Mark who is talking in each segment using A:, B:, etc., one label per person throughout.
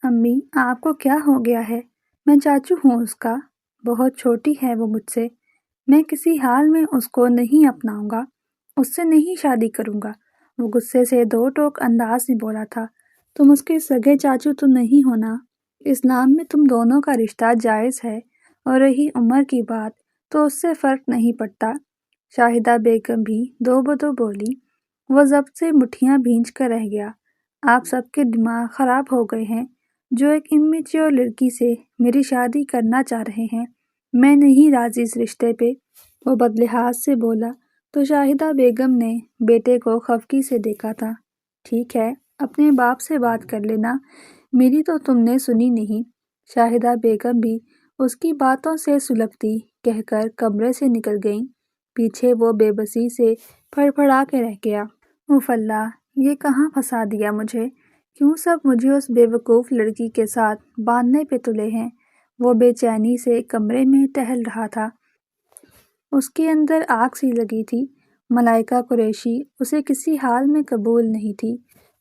A: امی آپ کو کیا ہو گیا ہے؟ میں چاچو ہوں اس کا، بہت چھوٹی ہے وہ مجھ سے، میں کسی حال میں اس کو نہیں اپناؤں گا، اس سے نہیں شادی کروں گا۔ وہ غصے سے دو ٹوک انداز میں بولا تھا۔ تم اس کے سگے چاچو تو نہیں ہونا، اسلام میں تم دونوں کا رشتہ جائز ہے، اور رہی عمر کی بات تو اس سے فرق نہیں پڑتا۔ شاہدہ بیگم بھی دو بدو بولی۔ وہ ضبط سے مٹھیاں بھینچ کر رہ گیا۔ آپ سب کے دماغ خراب ہو گئے ہیں جو ایک امیچور لڑکی سے میری شادی کرنا چاہ رہے ہیں۔ میں نہیں راضی اس رشتے پہ، وہ بدلحاظ سے بولا تو شاہدہ بیگم نے بیٹے کو خفگی سے دیکھا تھا۔ ٹھیک ہے، اپنے باپ سے بات کر لینا، میری تو تم نے سنی نہیں۔ شاہدہ بیگم بھی اس کی باتوں سے سلگتی کہہ کر کمرے سے نکل گئیں۔ پیچھے وہ بے بسی سے پھڑپھڑا کے رہ گیا۔ اف اللہ، یہ کہاں پھنسا دیا مجھے؟ کیوں سب مجھے اس بے وقوف لڑکی کے ساتھ باندھنے پہ تلے ہیں؟ وہ بے چینی سے کمرے میں ٹہل رہا تھا۔ اس کے اندر آگ سی لگی تھی۔ ملائکہ قریشی اسے کسی حال میں قبول نہیں تھی۔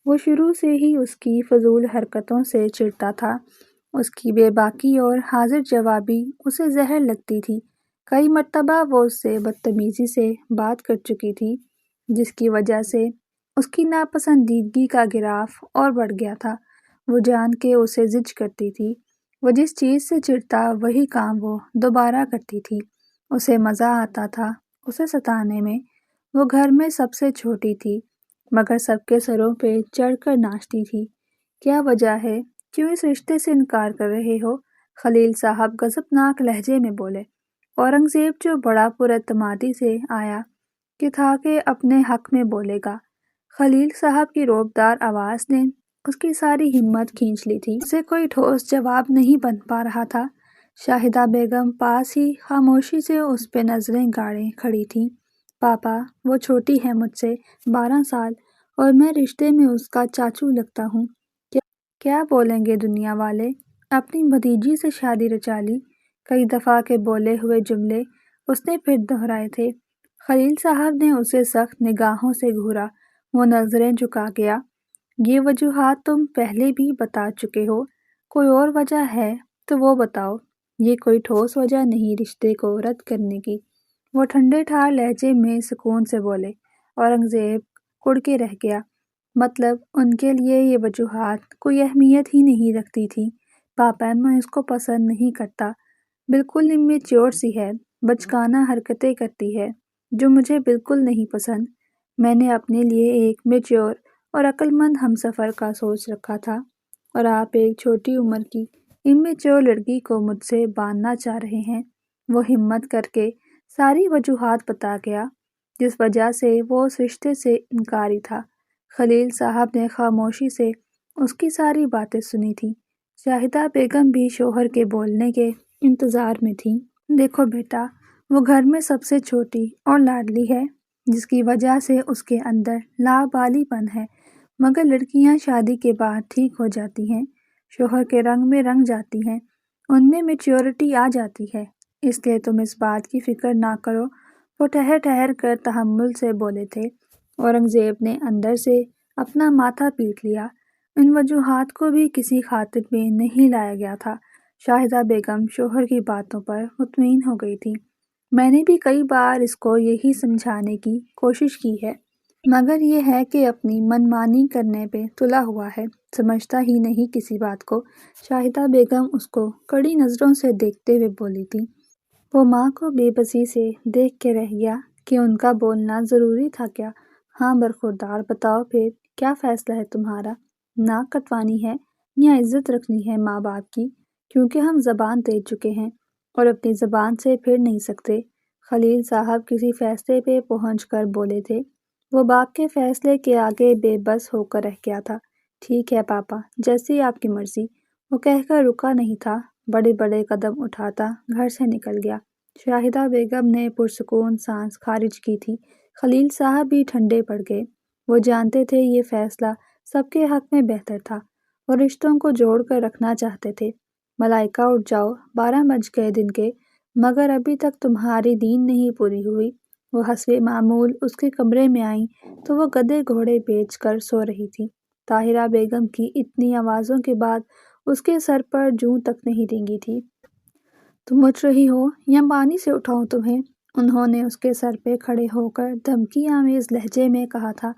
A: وہ شروع سے ہی اس کی فضول حرکتوں سے چڑھتا تھا۔ اس کی بے باکی اور حاضر جوابی اسے زہر لگتی تھی۔ کئی مرتبہ وہ اس سے بدتمیزی سے بات کر چکی تھی، جس کی وجہ سے اس کی ناپسندیدگی کا گراف اور بڑھ گیا تھا۔ وہ جان کے اسے زج کرتی تھی۔ وہ جس چیز سے چڑھتا وہی کام وہ دوبارہ کرتی تھی۔ اسے مزہ آتا تھا اسے ستانے میں۔ وہ گھر میں سب سے چھوٹی تھی، مگر سب کے سروں پہ چڑھ کر ناچتی تھی۔ کیا وجہ ہے؟ کیوں اس رشتے سے انکار کر رہے ہو؟ خلیل صاحب غضبناک لہجے میں بولے۔ اورنگزیب جو بڑا پراعتمادی سے آیا کہ تھا کہ اپنے حق میں بولے گا۔ خلیل صاحب کی روبدار آواز نے اس کی ساری ہمت کھینچ لی تھی۔ اسے کوئی ٹھوس جواب نہیں بن پا رہا تھا۔ شاہدہ بیگم پاس ہی خاموشی سے اس پہ نظریں گاڑے کھڑی تھی۔ پاپا، وہ چھوٹی ہے مجھ سے 12 سال، اور میں رشتے میں اس کا چاچو لگتا ہوں۔ کیا بولیں گے دنیا والے؟ اپنی بھتیجی سے شادی رچا لی۔ کئی دفعہ کے بولے ہوئے جملے اس نے پھر دہرائے تھے۔ خلیل صاحب نے اسے سخت نگاہوں سے گھورا۔ وہ نظریں جھکا گیا۔ یہ وجوہات تم پہلے بھی بتا چکے ہو، کوئی اور وجہ ہے تو وہ بتاؤ۔ یہ کوئی ٹھوس وجہ نہیں رشتے کو رد کرنے کی۔ وہ ٹھنڈے ٹھار لہجے میں سکون سے بولے۔ اورنگزیب کڑ کے رہ گیا۔ مطلب ان کے لیے یہ وجوہات کوئی اہمیت ہی نہیں رکھتی تھی۔ پاپا، میں اس کو پسند نہیں کرتا، بالکل امیچور سی ہے، بچکانہ حرکتیں کرتی ہے جو مجھے بالکل نہیں پسند۔ میں نے اپنے لیے ایک میچور اور عقل مند ہمسفر کا سوچ رکھا تھا، اور آپ ایک چھوٹی عمر کی امیچور لڑکی کو مجھ سے باندھنا چاہ رہے ہیں۔ وہ ہمت کر کے ساری وجوہات بتا گیا جس وجہ سے وہ اس رشتے سے انکاری تھا۔ خلیل صاحب نے خاموشی سے اس کی ساری باتیں سنی تھیں۔ شاہدہ بیگم بھی شوہر کے بولنے کے انتظار میں تھی۔ دیکھو بیٹا، وہ گھر میں سب سے چھوٹی اور لاڈلی ہے، جس کی وجہ سے اس کے اندر لاابالی پن ہے، مگر لڑکیاں شادی کے بعد ٹھیک ہو جاتی ہیں، شوہر کے رنگ میں رنگ جاتی ہیں، ان میں میچورٹی آ جاتی ہے، اس لیے تم اس بات کی فکر نہ کرو۔ وہ ٹھہر ٹھہر کر تحمل سے بولے تھے۔ اورنگزیب نے اندر سے اپنا ماتھا پیٹ لیا۔ ان وجوہات کو بھی کسی خاطر میں نہیں لایا گیا تھا۔ شاہدہ بیگم شوہر کی باتوں پر مطمئن ہو گئی تھی۔ میں نے بھی کئی بار اس کو یہی سمجھانے کی کوشش کی ہے، مگر یہ ہے کہ اپنی من مانی کرنے پہ تلا ہوا ہے، سمجھتا ہی نہیں کسی بات کو۔ شاہدہ بیگم اس کو کڑی نظروں سے دیکھتے ہوئے بولی تھی۔ وہ ماں کو بے بسی سے دیکھ کے رہ گیا کہ ان کا بولنا ضروری تھا کیا؟ ہاں برخوردار، بتاؤ پھر کیا فیصلہ ہے تمہارا؟ ناک کٹوانی ہے یا عزت رکھنی ہے ماں باپ کی؟ کیونکہ ہم زبان دے چکے ہیں اور اپنی زبان سے پھر نہیں سکتے۔ خلیل صاحب کسی فیصلے پہ پہنچ کر بولے تھے۔ وہ باپ کے فیصلے کے آگے بے بس ہو کر رہ گیا تھا۔ ٹھیک ہے پاپا، جیسی آپ کی مرضی، وہ کہہ کر رکا نہیں تھا، بڑے بڑے قدم اٹھاتا گھر سے نکل گیا۔ شاہدہ بیگم نے پرسکون سانس خارج کی تھی۔ خلیل صاحب بھی ٹھنڈے پڑ گئے۔ وہ جانتے تھے یہ فیصلہ سب کے حق میں بہتر تھا، اور رشتوں کو جوڑ کر رکھنا چاہتے تھے۔ ملائکہ اٹھ جاؤ، 12 بج گئے دن کے، مگر ابھی تک تمہاری نیند نہیں پوری ہوئی۔ وہ حسب معمول اس کے کمرے میں آئیں تو وہ گدھے گھوڑے بیچ کر سو رہی تھی۔ طاہرہ بیگم کی اتنی آوازوں کے بعد اس کے سر پر جوں تک نہیں رینگی تھی۔ تم اٹھ رہی ہو یا پانی سے اٹھاؤں تمہیں؟ انہوں نے اس کے سر پہ کھڑے ہو کر دھمکی آمیز لہجے میں کہا تھا۔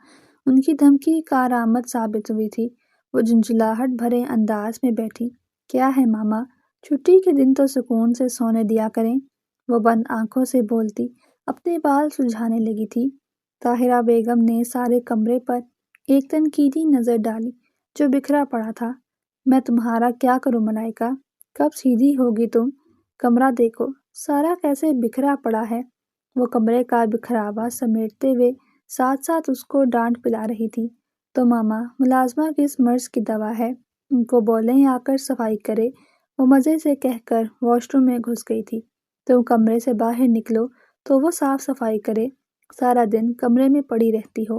A: ان کی دھمکی کارآمد ثابت ہوئی تھی۔ وہ جھنجھلاہٹ بھرے انداز میں بیٹھی۔ کیا ہے ماما، چھٹی کے دن تو سکون سے سونے دیا کریں۔ وہ بند آنکھوں سے بولتی اپنے بال سلجھانے لگی تھی۔ طاہرہ بیگم نے سارے کمرے پر ایک تنقیدی نظر ڈالی جو بکھرا پڑا تھا۔ میں تمہارا کیا کروں ملائکہ؟ کب سیدھی ہوگی تم؟ کمرہ دیکھو سارا کیسے بکھرا پڑا ہے۔ وہ کمرے کا بکھراوا سمیٹتے ہوئے ساتھ ساتھ اس کو ڈانٹ پلا رہی تھی۔ تو ماما، ملازمہ کس مرض کی دوا ہے؟ ان کو بولیں آ کر صفائی کرے۔ وہ مزے سے کہہ کر واش روم میں گھس گئی تھی۔ تم کمرے سے باہر نکلو تو وہ صاف صفائی کرے۔ سارا دن کمرے میں پڑی رہتی ہو،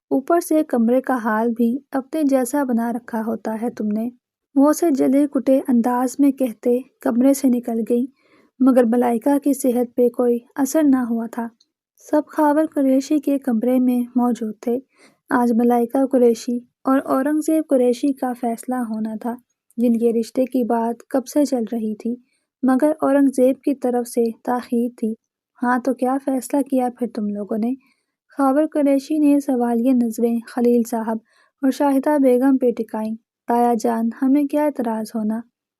A: اوپر سے کمرے کا حال بھی اپنے جیسا بنا رکھا ہوتا ہے تم نے۔ وہ اسے جلے کٹے انداز میں کہتے کمرے سے نکل گئی، مگر ملائکہ کی صحت پہ کوئی اثر نہ ہوا تھا۔ سب خاور قریشی کے کمرے میں موجود تھے۔ آج ملائکہ قریشی اور اورنگزیب قریشی کا فیصلہ ہونا تھا، جن کے رشتے کی بات کب سے چل رہی تھی، مگر اورنگزیب کی طرف سے تاخیر تھی۔ ہاں تو کیا فیصلہ کیا پھر تم لوگوں نے؟ خاور قریشی نے سوالیہ نظریں خلیل صاحب اور شاہدہ بیگم پہ ٹکائیں۔ تایا جان، ہمیں کیا اعتراض ہونا؟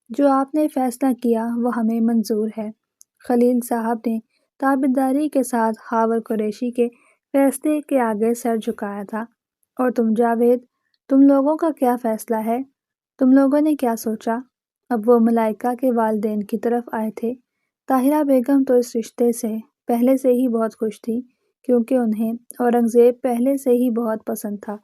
A: جو آپ نے فیصلہ کیا وہ ہمیں منظور ہے۔ خلیل صاحب نے تابعداری کے ساتھ خاور قریشی کے فیصلے کے آگے سر جھکایا تھا۔ اور تم جاوید، تم لوگوں کا کیا فیصلہ ہے؟ تم لوگوں نے کیا سوچا؟ اب وہ ملائکہ کے والدین کی طرف آئے تھے۔ طاہرہ بیگم تو اس رشتے سے پہلے سے ہی بہت خوش تھی، کیونکہ انہیں اورنگزیب پہلے سے ہی بہت پسند تھا۔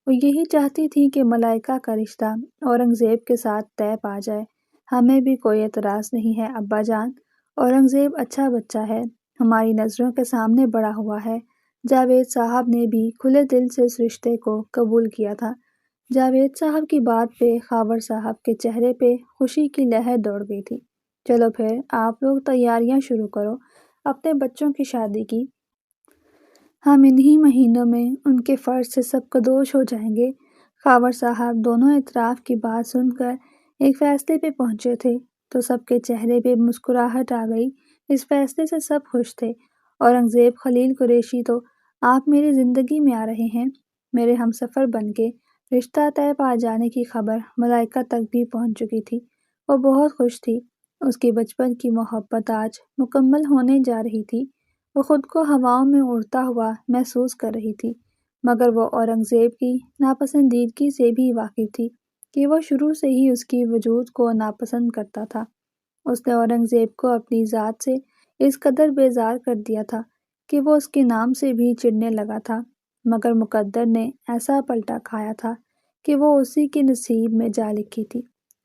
A: وہ یہی چاہتی تھی کہ ملائکہ کا رشتہ اورنگزیب کے ساتھ طے پا جائے۔ ہمیں بھی کوئی اعتراض نہیں ہے ابا جان، اورنگزیب اچھا بچہ ہے، ہماری نظروں کے سامنے بڑا ہوا ہے۔ جاوید صاحب نے بھی کھلے دل سے اس رشتے کو قبول کیا تھا۔ جاوید صاحب کی بات پہ خاور صاحب کے چہرے پہ خوشی کی لہر دوڑ گئی تھی۔ چلو پھر آپ لوگ تیاریاں شروع کرو اپنے بچوں کی شادی کی۔ ہم انہی مہینوں میں ان کے فرض سے سب قدوش ہو جائیں گے۔ خاور صاحب دونوں اطراف کی بات سن کر ایک فیصلے پہ پہنچے تھے تو سب کے چہرے پہ مسکراہٹ آ گئی۔ اس فیصلے سے سب خوش تھے۔ اورنگزیب خلیل قریشی تو آپ میری زندگی میں آ رہے ہیں، میرے ہمسفر بن کے۔ رشتہ طے پا جانے کی خبر ملائکہ تک بھی پہنچ چکی تھی۔ وہ بہت خوش تھی۔ اس کی بچپن کی محبت آج مکمل ہونے جا رہی تھی۔ وہ خود کو ہواؤں میں اڑتا ہوا محسوس کر رہی تھی، مگر وہ اورنگزیب کی ناپسندیدگی سے بھی واقف تھی کہ وہ شروع سے ہی اس کی وجود کو ناپسند کرتا تھا۔ اس نے اورنگزیب کو اپنی ذات سے اس قدر بیزار کر دیا تھا کہ وہ اس کے نام سے بھی چڑھنے لگا تھا، مگر مقدر نے ایسا پلٹا کھایا تھا کہ وہ اسی کے نصیب میں جا لکھی تھی۔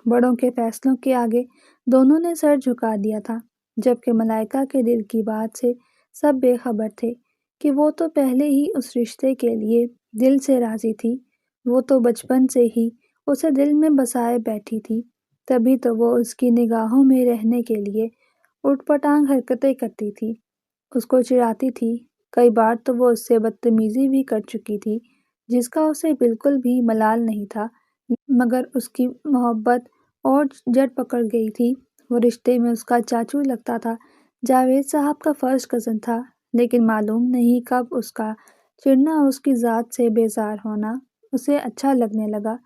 A: بڑوں کے فیصلوں کے آگے دونوں نے سر جھکا دیا تھا، جبکہ ملائکہ کے دل کی بات سے سب بے خبر تھے کہ وہ تو پہلے ہی اس رشتے کے لیے دل سے راضی تھی۔ وہ تو بچپن سے ہی اسے دل میں بسائے بیٹھی تھی، تبھی تو وہ اس کی نگاہوں میں رہنے کے لیے اٹھ پٹانگ حرکتیں کرتی تھی، اس کو چڑھاتی تھی۔ کئی بار تو وہ اس سے بدتمیزی بھی کر چکی تھی، جس کا اسے بالکل بھی ملال نہیں تھا، مگر اس کی محبت اور جڑ پکڑ گئی تھی۔ وہ رشتے میں اس کا چاچو لگتا تھا، جاوید صاحب کا فرسٹ کزن تھا، لیکن معلوم نہیں کب اس کا چڑھنا، اس کی ذات سے بیزار ہونا اسے اچھا لگنے لگا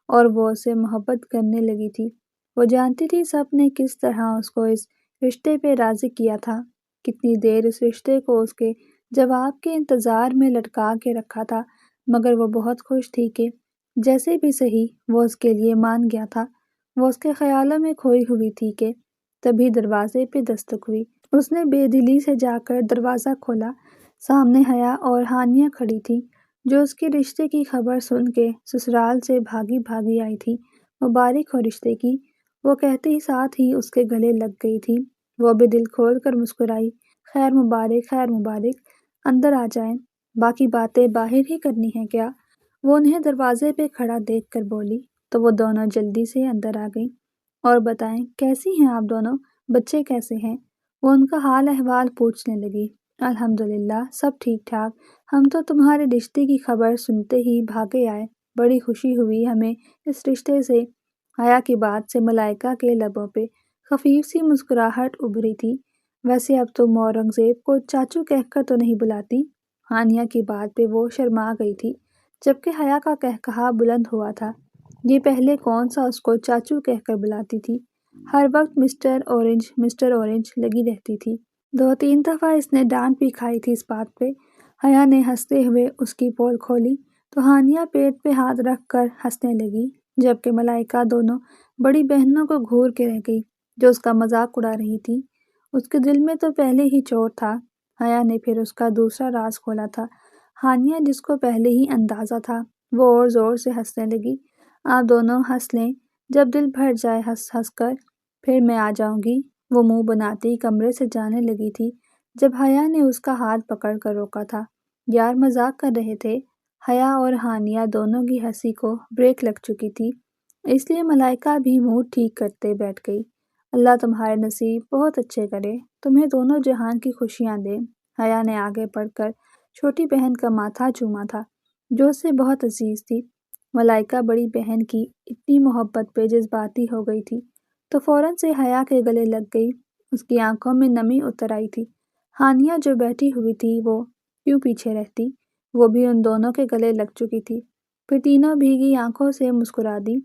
A: اور وہ اسے محبت کرنے لگی تھی۔ وہ جانتی تھی سب نے کس طرح اس کو اس رشتے پہ راضی کیا تھا، کتنی دیر اس رشتے کو اس کے جواب کے انتظار میں لٹکا کے رکھا تھا، مگر وہ بہت خوش تھی کہ جیسے بھی سہی وہ اس کے لیے مان گیا تھا۔ وہ اس کے خیالوں میں کھوئی ہوئی تھی کہ تبھی دروازے پہ دستک ہوئی۔ اس نے بے دلی سے جا کر دروازہ کھولا۔ سامنے حیا اور ہانیہ کھڑی تھیں، جو اس کے رشتے کی خبر سن کے سسرال سے بھاگی بھاگی آئی تھی۔ مبارک ہو رشتے کی، وہ کہتے ہی ساتھ ہی اس کے گلے لگ گئی تھی۔ وہ بھی دل کھول کر مسکرائی، خیر مبارک، خیر مبارک، اندر آ جائیں، باقی باتیں باہر ہی کرنی ہیں کیا؟ وہ انہیں دروازے پہ کھڑا دیکھ کر بولی، تو وہ دونوں جلدی سے اندر آ گئیں۔ اور بتائیں کیسی ہیں آپ دونوں، بچے کیسے ہیں؟ وہ ان کا حال احوال پوچھنے لگی۔ الحمدللہ سب ٹھیک ٹھاک، ہم تو تمہارے رشتے کی خبر سنتے ہی بھاگے آئے، بڑی خوشی ہوئی ہمیں اس رشتے سے، حیا کی بات سے ملائکہ کے لبوں پہ خفیف سی مسکراہٹ ابھری تھی۔ ویسے اب تم اورنگزیب کو چاچو کہہ کر تو نہیں بلاتی؟ ہانیہ کی بات پہ وہ شرما گئی تھی، جبکہ حیا کا قہقہا بلند ہوا تھا۔ یہ پہلے کون سا اس کو چاچو کہہ کر بلاتی تھی؟ ہر وقت مسٹر اورنج لگی رہتی تھی۔ 2-3 دفعہ اس نے ڈانٹ بھی کھائی تھی اس بات پہ۔ حیا نے ہنستے ہوئے اس کی پول کھولی تو ہانیہ پیٹ پہ ہاتھ رکھ کر ہنسنے لگی، جبکہ ملائکہ دونوں بڑی بہنوں کو گھور کے رہ گئی جو اس کا مذاق اڑا رہی تھی۔ اس کے دل میں تو پہلے ہی چوٹ تھا۔ حیا نے پھر اس کا دوسرا راز کھولا تھا۔ ہانیہ، جس کو پہلے ہی اندازہ تھا، وہ اور زور سے ہنسنے لگی۔ آپ دونوں ہنس لیں، جب دل بھر جائے ہنس ہنس کر، پھر میں آ جاؤں گی۔ وہ منہ بناتی کمرے سے جانے لگی تھی جب حیا نے اس کا ہاتھ پکڑ کر روکا تھا۔ یار مذاق کر رہے تھے۔ حیا اور ہانیہ دونوں کی ہنسی کو بریک لگ چکی تھی، اس لیے ملائکہ بھی موڈ ٹھیک کرتے بیٹھ گئی۔ اللہ تمہارے نصیب بہت اچھے کرے، تمہیں دونوں جہان کی خوشیاں دے۔ حیا نے آگے بڑھ کر چھوٹی بہن کا ماتھا چوما تھا جو اس سے بہت عزیز تھی۔ ملائکہ بڑی بہن کی اتنی محبت پہ جذباتی ہو گئی تھی تو فوراً سے حیا کے گلے لگ گئی۔ اس کی آنکھوں میں نمی اتر آئی تھی۔ ہانیہ جو بیٹھی ہوئی تھی وہ کیوں پیچھے رہتی، وہ بھی ان دونوں کے گلے لگ چکی تھی۔ پھر تینوں بھیگی آنکھوں سے مسکرا دی۔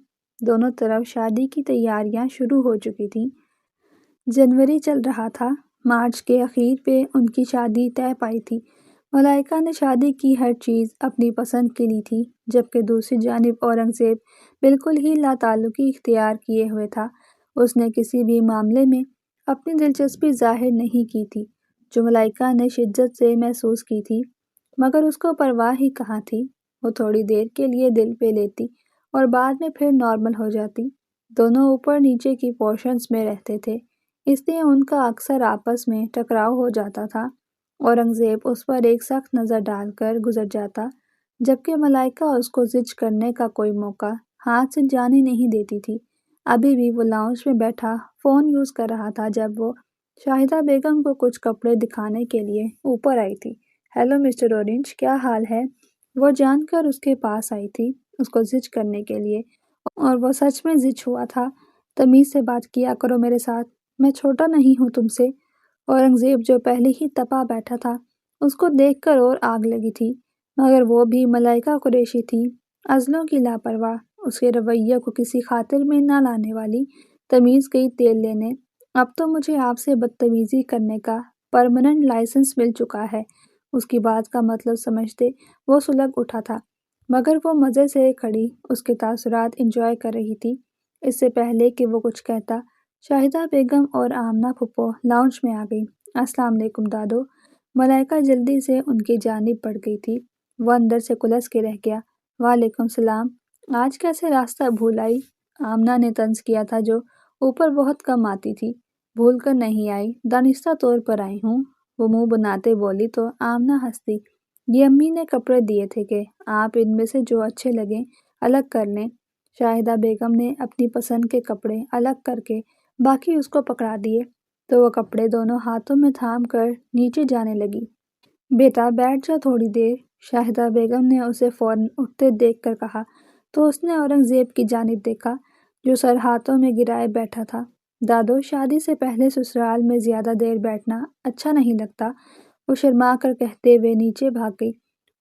A: دونوں طرف شادی کی تیاریاں شروع ہو چکی تھیں۔ جنوری چل رہا تھا۔ مارچ کے اخیر پہ ان کی شادی طے پائی تھی۔ ملائکہ نے شادی کی ہر چیز اپنی پسند کی لی تھی، جبکہ دوسری جانب اورنگزیب بالکل ہی لا تعلقی اختیار کیے ہوئے تھا۔ اس نے کسی بھی معاملے میں اپنی دلچسپی ظاہر نہیں کی تھی، جو ملائکہ نے شدت سے محسوس کی تھی، مگر اس کو پرواہ ہی کہاں تھی۔ وہ تھوڑی دیر کے لیے دل پہ لیتی اور بعد میں پھر نارمل ہو جاتی۔ دونوں اوپر نیچے کی پورشنز میں رہتے تھے، اس لیے ان کا اکثر آپس میں ٹکراؤ ہو جاتا تھا۔ اورنگزیب اس پر ایک سخت نظر ڈال کر گزر جاتا، جبکہ ملائکہ اس کو زج کرنے کا کوئی موقع ہاتھ سے جانے نہیں دیتی تھی۔ ابھی بھی وہ لاؤنج میں بیٹھا فون یوز کر رہا تھا جب وہ شاہدہ بیگم کو کچھ کپڑے دکھانے کے لیے اوپر آئی تھی۔ ہیلو مسٹر اورنج، کیا حال ہے؟ وہ جان کر اس کے پاس آئی تھی، اس کو زج کرنے کے لیے، اور وہ سچ میں زج ہوا تھا۔ تمیز سے بات کیا کرو میرے ساتھ، میں چھوٹا نہیں ہوں تم سے۔ اورنگزیب جو پہلے ہی تپا بیٹھا تھا، اس کو دیکھ کر اور آگ لگی تھی، مگر وہ بھی ملائکہ قریشی تھی، عضلوں کی لاپرواہ، اس کے رویے کو کسی خاطر میں نہ لانے والی۔ تمیز گئی تیل لینے، اب تو مجھے آپ سے بدتمیزی کرنے کا پرماننٹ لائسنس مل چکا ہے۔ اس کی بات کا مطلب سمجھتے وہ سلگ اٹھا تھا، مگر وہ مزے سے کھڑی اس کے تاثرات انجوائے کر رہی تھی۔ اس سے پہلے کہ وہ کچھ کہتا، شاہدہ بیگم اور آمنہ پھپھو لاؤنج میں آ گئی۔ السلام علیکم دادو۔ ملائکہ جلدی سے ان کی جانب بڑھ گئی تھی۔ وہ اندر سے کلس کے رہ گیا۔ وعلیکم السلام، آج کیسے راستہ بھول آئی؟ آمنہ نے طنز کیا تھا، جو اوپر بہت کم آتی تھی۔ بھول کر نہیں آئی، دانستہ طور پر آئی ہوں، وہ منہ بناتے بولی تو آمنہ ہنس دی۔ یہ امی نے کپڑے دیے تھے کہ آپ ان میں سے جو اچھے لگیں الگ کر لیں۔ شاہدہ بیگم نے اپنی پسند کے کپڑے الگ کر کے باقی اس کو پکڑا دیے تو وہ کپڑے دونوں ہاتھوں میں تھام کر نیچے جانے لگی۔ بیٹا بیٹھ جا تھوڑی دیر، شاہدہ بیگم نے اسے فوراً اٹھتے دیکھ کر کہا تو اس نے اورنگزیب کی جانب دیکھا جو سر ہاتھوں میں گرائے بیٹھا تھا۔ دادو، شادی سے پہلے سسرال میں زیادہ دیر بیٹھنا اچھا نہیں لگتا، وہ شرما کر کہتے ہوئے نیچے بھاگ گئی۔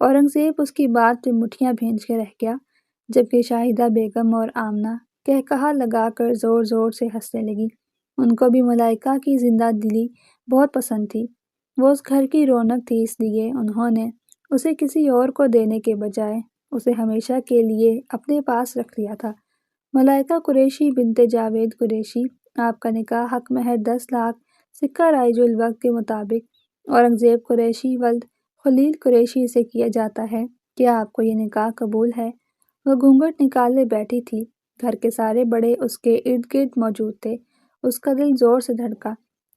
A: اورنگزیب اس کی بات پہ مٹھیاں بھینج کے رہ گیا، جبکہ شاہدہ بیگم اور آمنہ قہقہا لگا کر زور زور سے ہنسنے لگی۔ ان کو بھی ملائکہ کی زندہ دلی بہت پسند تھی، وہ اس گھر کی رونق تھی، اس لیے انہوں نے اسے کسی اور کو دینے کے بجائے اسے ہمیشہ کے لیے اپنے پاس رکھ لیا تھا۔ ملائکہ قریشی بنت جاوید قریشی، آپ کا نکاح حق مہر 10 لاکھ سکہ رائج الوقت کے مطابق اورنگزیب قریشی ولد خلیل قریشی سے کیا جاتا ہے۔ کیا آپ کو یہ نکاح قبول ہے؟ وہ گھونگھٹ نکالے بیٹھی تھی، گھر کے سارے بڑے اس کے ارد گرد موجود تھے۔ اس کا دل زور سے دھڑکا۔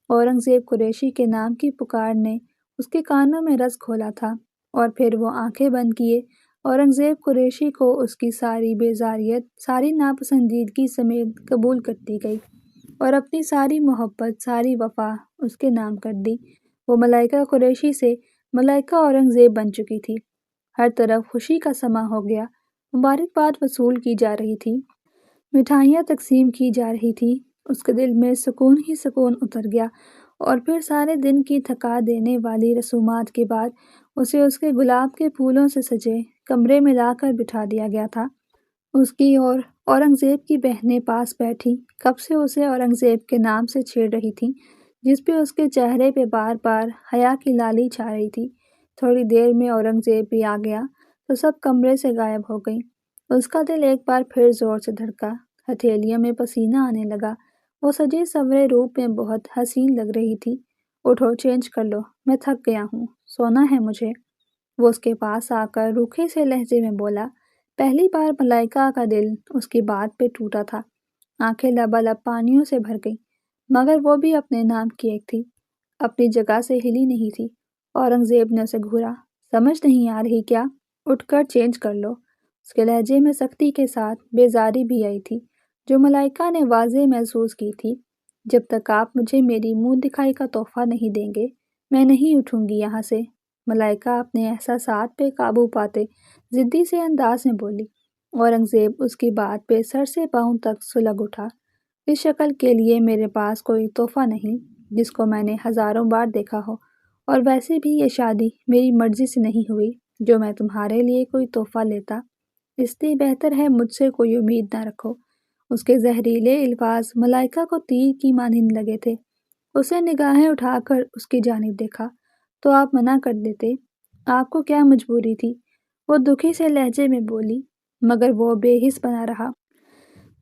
A: اورنگزیب قریشی کے نام کی پکار نے اس کے کانوں میں رس گھولا تھا، اور پھر وہ آنکھیں بند کیے اورنگزیب قریشی کو اس کی ساری بیزاریت، ساری ناپسندیدگی سمیت قبول کرتی گئی اور اپنی ساری محبت، ساری وفا اس کے نام کر دی۔ وہ ملائکہ قریشی سے ملائکہ اورنگزیب بن چکی تھی۔ ہر طرف خوشی کا سماں ہو گیا، مبارکباد وصول کی جا رہی تھی۔ مٹھائیاں تقسیم کی جا رہی تھی۔ اس کے دل میں سکون ہی سکون اتر گیا، اور پھر سارے دن کی تھکا دینے والی رسومات کے بعد اسے اس کے گلاب کے پھولوں سے سجے کمرے میں لا کر بٹھا دیا گیا تھا۔ اس کی اور اورنگزیب کی بہنیں پاس بیٹھی کب سے اسے اورنگزیب کے نام سے چھیڑ رہی تھیں، جس پہ اس کے چہرے پہ بار بار حیا کی لالی چھا رہی تھی۔ تھوڑی دیر میں اورنگزیب بھی آ گیا تو سب کمرے سے غائب ہو گئیں۔ اس کا دل ایک بار پھر زور سے دھڑکا، ہتھیلیوں میں پسینہ آنے لگا۔ وہ سجے سورے روپ میں بہت حسین لگ رہی تھی۔ اٹھو، چینج کر لو، میں تھک گیا ہوں، سونا ہے مجھے۔ وہ اس کے پاس آ کر روکھے سے لہجے میں بولا۔ پہلی بار ملائکہ کا دل اس کی بات پہ ٹوٹا تھا۔ آنکھیں لبالب پانیوں سے بھر گئیں، مگر وہ بھی اپنے نام کی ایک تھی، اپنی جگہ سے ہلی نہیں تھی۔ اورنگزیب نے اسے گھورا۔ سمجھ نہیں آ رہی کیا؟ اٹھ کر چینج کر لو۔ اس کے لہجے میں سختی کے ساتھ بیزاری بھی آئی تھی، جو ملائکہ نے واضح محسوس کی تھی۔ جب تک آپ مجھے میری منہ دکھائی کا تحفہ نہیں دیں گے، میں نہیں اٹھوں گی یہاں سے۔ ملائکہ اپنے احساسات پہ قابو پاتے ضدی سے انداز میں بولی۔ اورنگزیب اس کی بات پہ سر سے پاؤں تک سلگ اٹھا۔ اس شکل کے لیے میرے پاس کوئی تحفہ نہیں جس کو میں نے ہزاروں بار دیکھا ہو، اور ویسے بھی یہ شادی میری مرضی سے نہیں ہوئی جو میں تمہارے لیے کوئی تحفہ لیتا۔ اس لیے بہتر ہے مجھ سے کوئی امید نہ رکھو۔ اس کے زہریلے الفاظ ملائکہ کو تیر کی مانند لگے تھے۔ اسے نگاہیں اٹھا کر اس کی جانب دیکھا۔ تو آپ منع کر دیتے، آپ کو کیا مجبوری تھی؟ وہ دکھی سے لہجے میں بولی، مگر وہ بے حس بنا رہا۔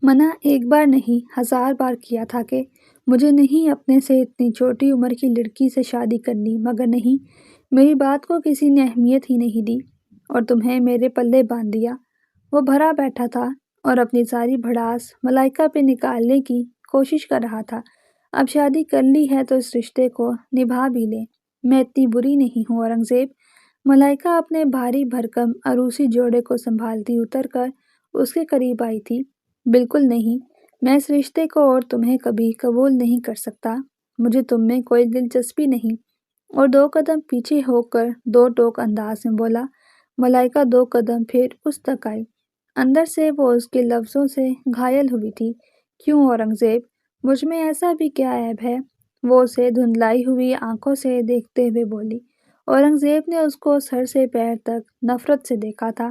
A: منع ایک بار نہیں، ہزار بار کیا تھا کہ مجھے نہیں اپنے سے اتنی چھوٹی عمر کی لڑکی سے شادی کرنی، مگر نہیں، میری بات کو کسی نے اہمیت ہی نہیں دی اور تمہیں میرے پلے باندھ دیا۔ وہ بھرا بیٹھا تھا اور اپنی ساری بھڑاس ملائکہ پہ نکالنے کی کوشش کر رہا تھا۔ اب شادی کر لی ہے تو اس رشتے کو نبھا بھی لے۔ میں اتنی بری نہیں ہوں اورنگزیب۔ ملائکہ اپنے بھاری بھرکم عروسی جوڑے کو سنبھالتی اتر کر اس کے قریب آئی تھی۔ بالکل نہیں، میں اس رشتے کو اور تمہیں کبھی قبول نہیں کر سکتا۔ مجھے تم میں کوئی دلچسپی نہیں۔ اور 2 قدم پیچھے ہو کر 2 ٹوک انداز میں بولا۔ ملائکہ 2 قدم پھر اس تک آئی۔ اندر سے وہ اس کے لفظوں سے گھائل ہوئی تھی۔ کیوں اورنگزیب، مجھ میں ایسا بھی کیا عیب ہے؟ وہ اسے دھندلائی ہوئی آنکھوں سے دیکھتے ہوئے بولی۔ اورنگزیب نے اس کو سر سے پیر تک نفرت سے دیکھا تھا۔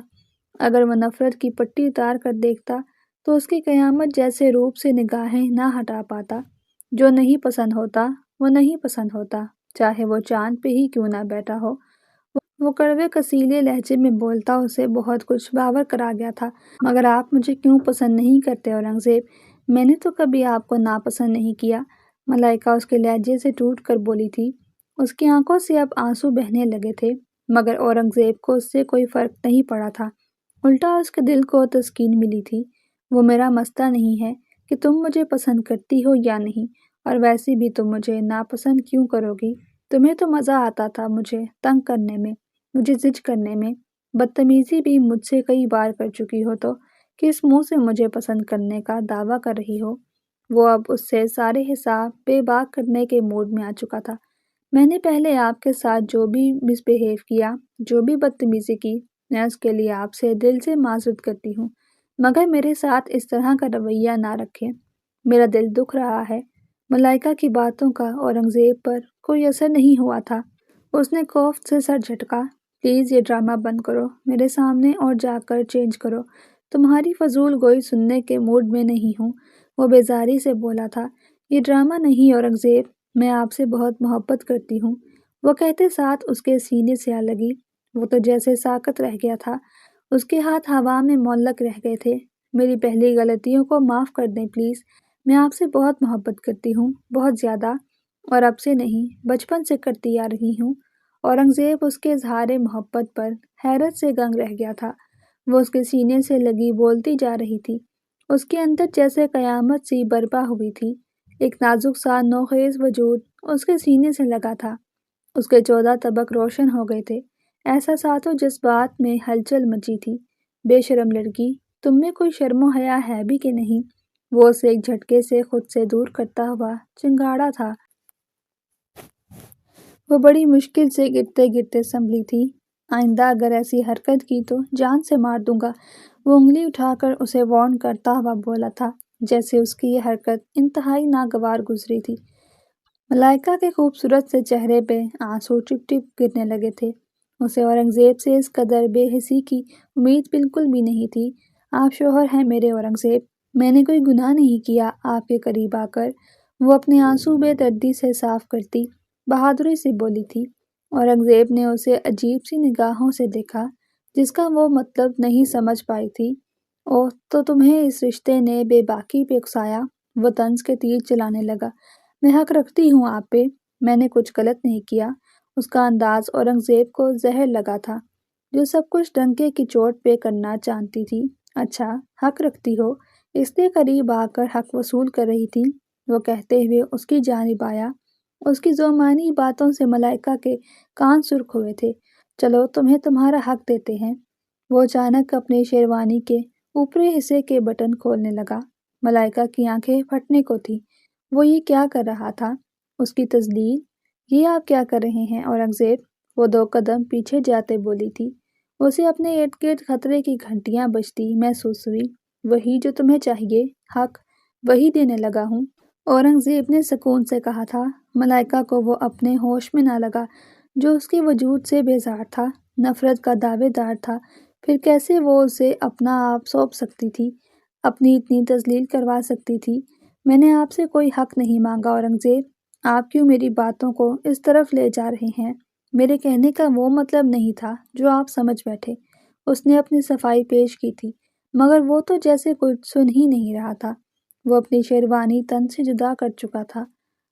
A: اگر وہ نفرت کی پٹی اتار کر دیکھتا تو اس کی قیامت جیسے روپ سے نگاہیں نہ ہٹا پاتا۔ جو نہیں پسند ہوتا وہ نہیں پسند ہوتا، چاہے وہ چاند پہ ہی کیوں نہ بیٹھا ہو۔ وہ کڑوے کسیلے لہجے میں بولتا اسے بہت کچھ باور کرا گیا تھا۔ مگر آپ مجھے کیوں پسند نہیں کرتے اورنگزیب؟ میں نے تو کبھی آپ کو ناپسند نہیں کیا۔ ملائکہ اس کے لہجے سے ٹوٹ کر بولی تھی۔ اس کی آنکھوں سے اب آنسو بہنے لگے تھے، مگر اورنگزیب کو اس سے کوئی فرق نہیں پڑا تھا۔ الٹا اس کے دل کو تسکین ملی تھی۔ وہ میرا مسئلہ نہیں ہے کہ تم مجھے پسند کرتی ہو یا نہیں، اور ویسے بھی تم مجھے ناپسند کیوں کرو گی؟ تمہیں تو مزہ آتا تھا مجھے تنگ کرنے میں، مجھے زج کرنے میں۔ بدتمیزی بھی مجھ سے کئی بار کر چکی ہو تو کس منہ سے مجھے پسند کرنے کا دعویٰ کر رہی ہو؟ وہ اب اس سے سارے حساب بے باک کرنے کے موڈ میں آ چکا تھا۔ میں نے پہلے آپ کے ساتھ جو بھی مس بہیو کیا، جو بھی بدتمیزی کی، میں اس کے لیے آپ سے دل سے معذرت کرتی ہوں، مگر میرے ساتھ اس طرح کا رویہ نہ رکھیں۔ میرا دل دکھ رہا ہے۔ ملائکہ کی باتوں کا اورنگزیب پر کوئی اثر نہیں ہوا تھا۔ اس نے کوفت سے سر جھٹکا۔ پلیز یہ ڈرامہ بند کرو میرے سامنے اور جا کر چینج کرو۔ تمہاری فضول گوئی سننے کے موڈ میں نہیں ہوں۔ وہ بیزاری سے بولا تھا۔ یہ ڈرامہ نہیں اورنگزیب، میں آپ سے بہت محبت کرتی ہوں۔ وہ کہتے ساتھ اس کے سینے سے آ لگی۔ وہ تو جیسے ساکت رہ گیا تھا۔ اس کے ہاتھ ہوا میں معلق رہ گئے تھے۔ میری پہلی غلطیوں کو معاف کر دیں پلیز۔ میں آپ سے بہت محبت کرتی ہوں، بہت زیادہ، اور اب سے نہیں، بچپن سے کرتی آ رہی ہوں۔ اورنگزیب اس کے اظہار محبت پر حیرت سے دنگ رہ گیا تھا۔ وہ اس کے سینے سے لگی بولتی جا رہی تھی۔ اس کے اندر جیسے قیامت سی برپا ہوئی تھی۔ ایک نازک سا نوخیز وجود اس کے سینے سے لگا تھا۔ اس کے 14 طبق روشن ہو گئے تھے۔ احساسات و جذبات میں ہلچل مچی تھی۔ بے شرم لڑکی، تم میں کوئی شرم و حیا ہے بھی کہ نہیں؟ وہ اسے ایک جھٹکے سے خود سے دور کرتا ہوا چنگاڑا تھا۔ وہ بڑی مشکل سے گرتے گرتے سنبھلی تھی۔ آئندہ اگر ایسی حرکت کی تو جان سے مار دوں گا۔ وہ انگلی اٹھا کر اسے وارن کرتا ہوا بولا تھا، جیسے اس کی یہ حرکت انتہائی ناگوار گزری تھی۔ ملائکہ کے خوبصورت سے چہرے پہ آنسو ٹپ ٹپ گرنے لگے تھے۔ اسے اورنگزیب سے اس قدر بے حسی کی امید بالکل بھی نہیں تھی۔ آپ شوہر ہیں میرے اورنگزیب، میں نے کوئی گناہ نہیں کیا آپ کے قریب آ کر، وہ اپنے آنسو بے دردی سے صاف کرتی بہادری سے بولی تھی۔ اورنگزیب نے اسے عجیب سی نگاہوں سے دیکھا جس کا وہ مطلب نہیں سمجھ پائی تھی۔ اوہ، تو تمہیں اس رشتے نے بے باکی پہ اکسایا؟ وہ طنز کے تیر چلانے لگا۔ میں حق رکھتی ہوں آپ پہ، میں نے کچھ غلط نہیں کیا۔ اس کا انداز اورنگزیب کو زہر لگا تھا، جو سب کچھ ڈنکے کی چوٹ پہ کرنا جانتی تھی۔ اچھا، حق رکھتی ہو؟ اس لیے قریب آ کر حق وصول کر رہی تھی، وہ کہتے ہوئے اس کی جانب آیا۔ اس کی ذومعنی باتوں سے ملائکہ کے کان سرخ ہوئے تھے۔ چلو تمہیں تمہارا حق دیتے ہیں۔ وہ اچانک اپنے شیروانی کے اوپری حصے کے بٹن کھولنے لگا۔ ملائکہ کی آنکھیں پھٹنے کو تھیں۔ وہ یہ کیا کر رہا تھا؟ اس کی تذلیل؟ یہ آپ کیا کر رہے ہیں اورنگزیب؟ وہ 2 قدم پیچھے جاتے بولی تھی۔ اسے اپنے ارد گرد خطرے کی گھنٹیاں بجتی محسوس ہوئی۔ وہی جو تمہیں چاہیے، حق، وہی دینے لگا ہوں، اورنگزیب نے سکون سے کہا تھا۔ ملائکہ کو وہ اپنے ہوش میں نہ لگا جو اس کے وجود سے بیزار تھا، نفرت کا دعوے دار تھا۔ پھر کیسے وہ اسے اپنا آپ سونپ سکتی تھی، اپنی اتنی تذلیل کروا سکتی تھی؟ میں نے آپ سے کوئی حق نہیں مانگا اورنگزیب، آپ کیوں میری باتوں کو اس طرف لے جا رہے ہیں؟ میرے کہنے کا وہ مطلب نہیں تھا جو آپ سمجھ بیٹھے۔ اس نے اپنی صفائی پیش کی تھی، مگر وہ تو جیسے کچھ سن ہی نہیں رہا تھا۔ وہ اپنی شیروانی تن سے جدا کر چکا تھا۔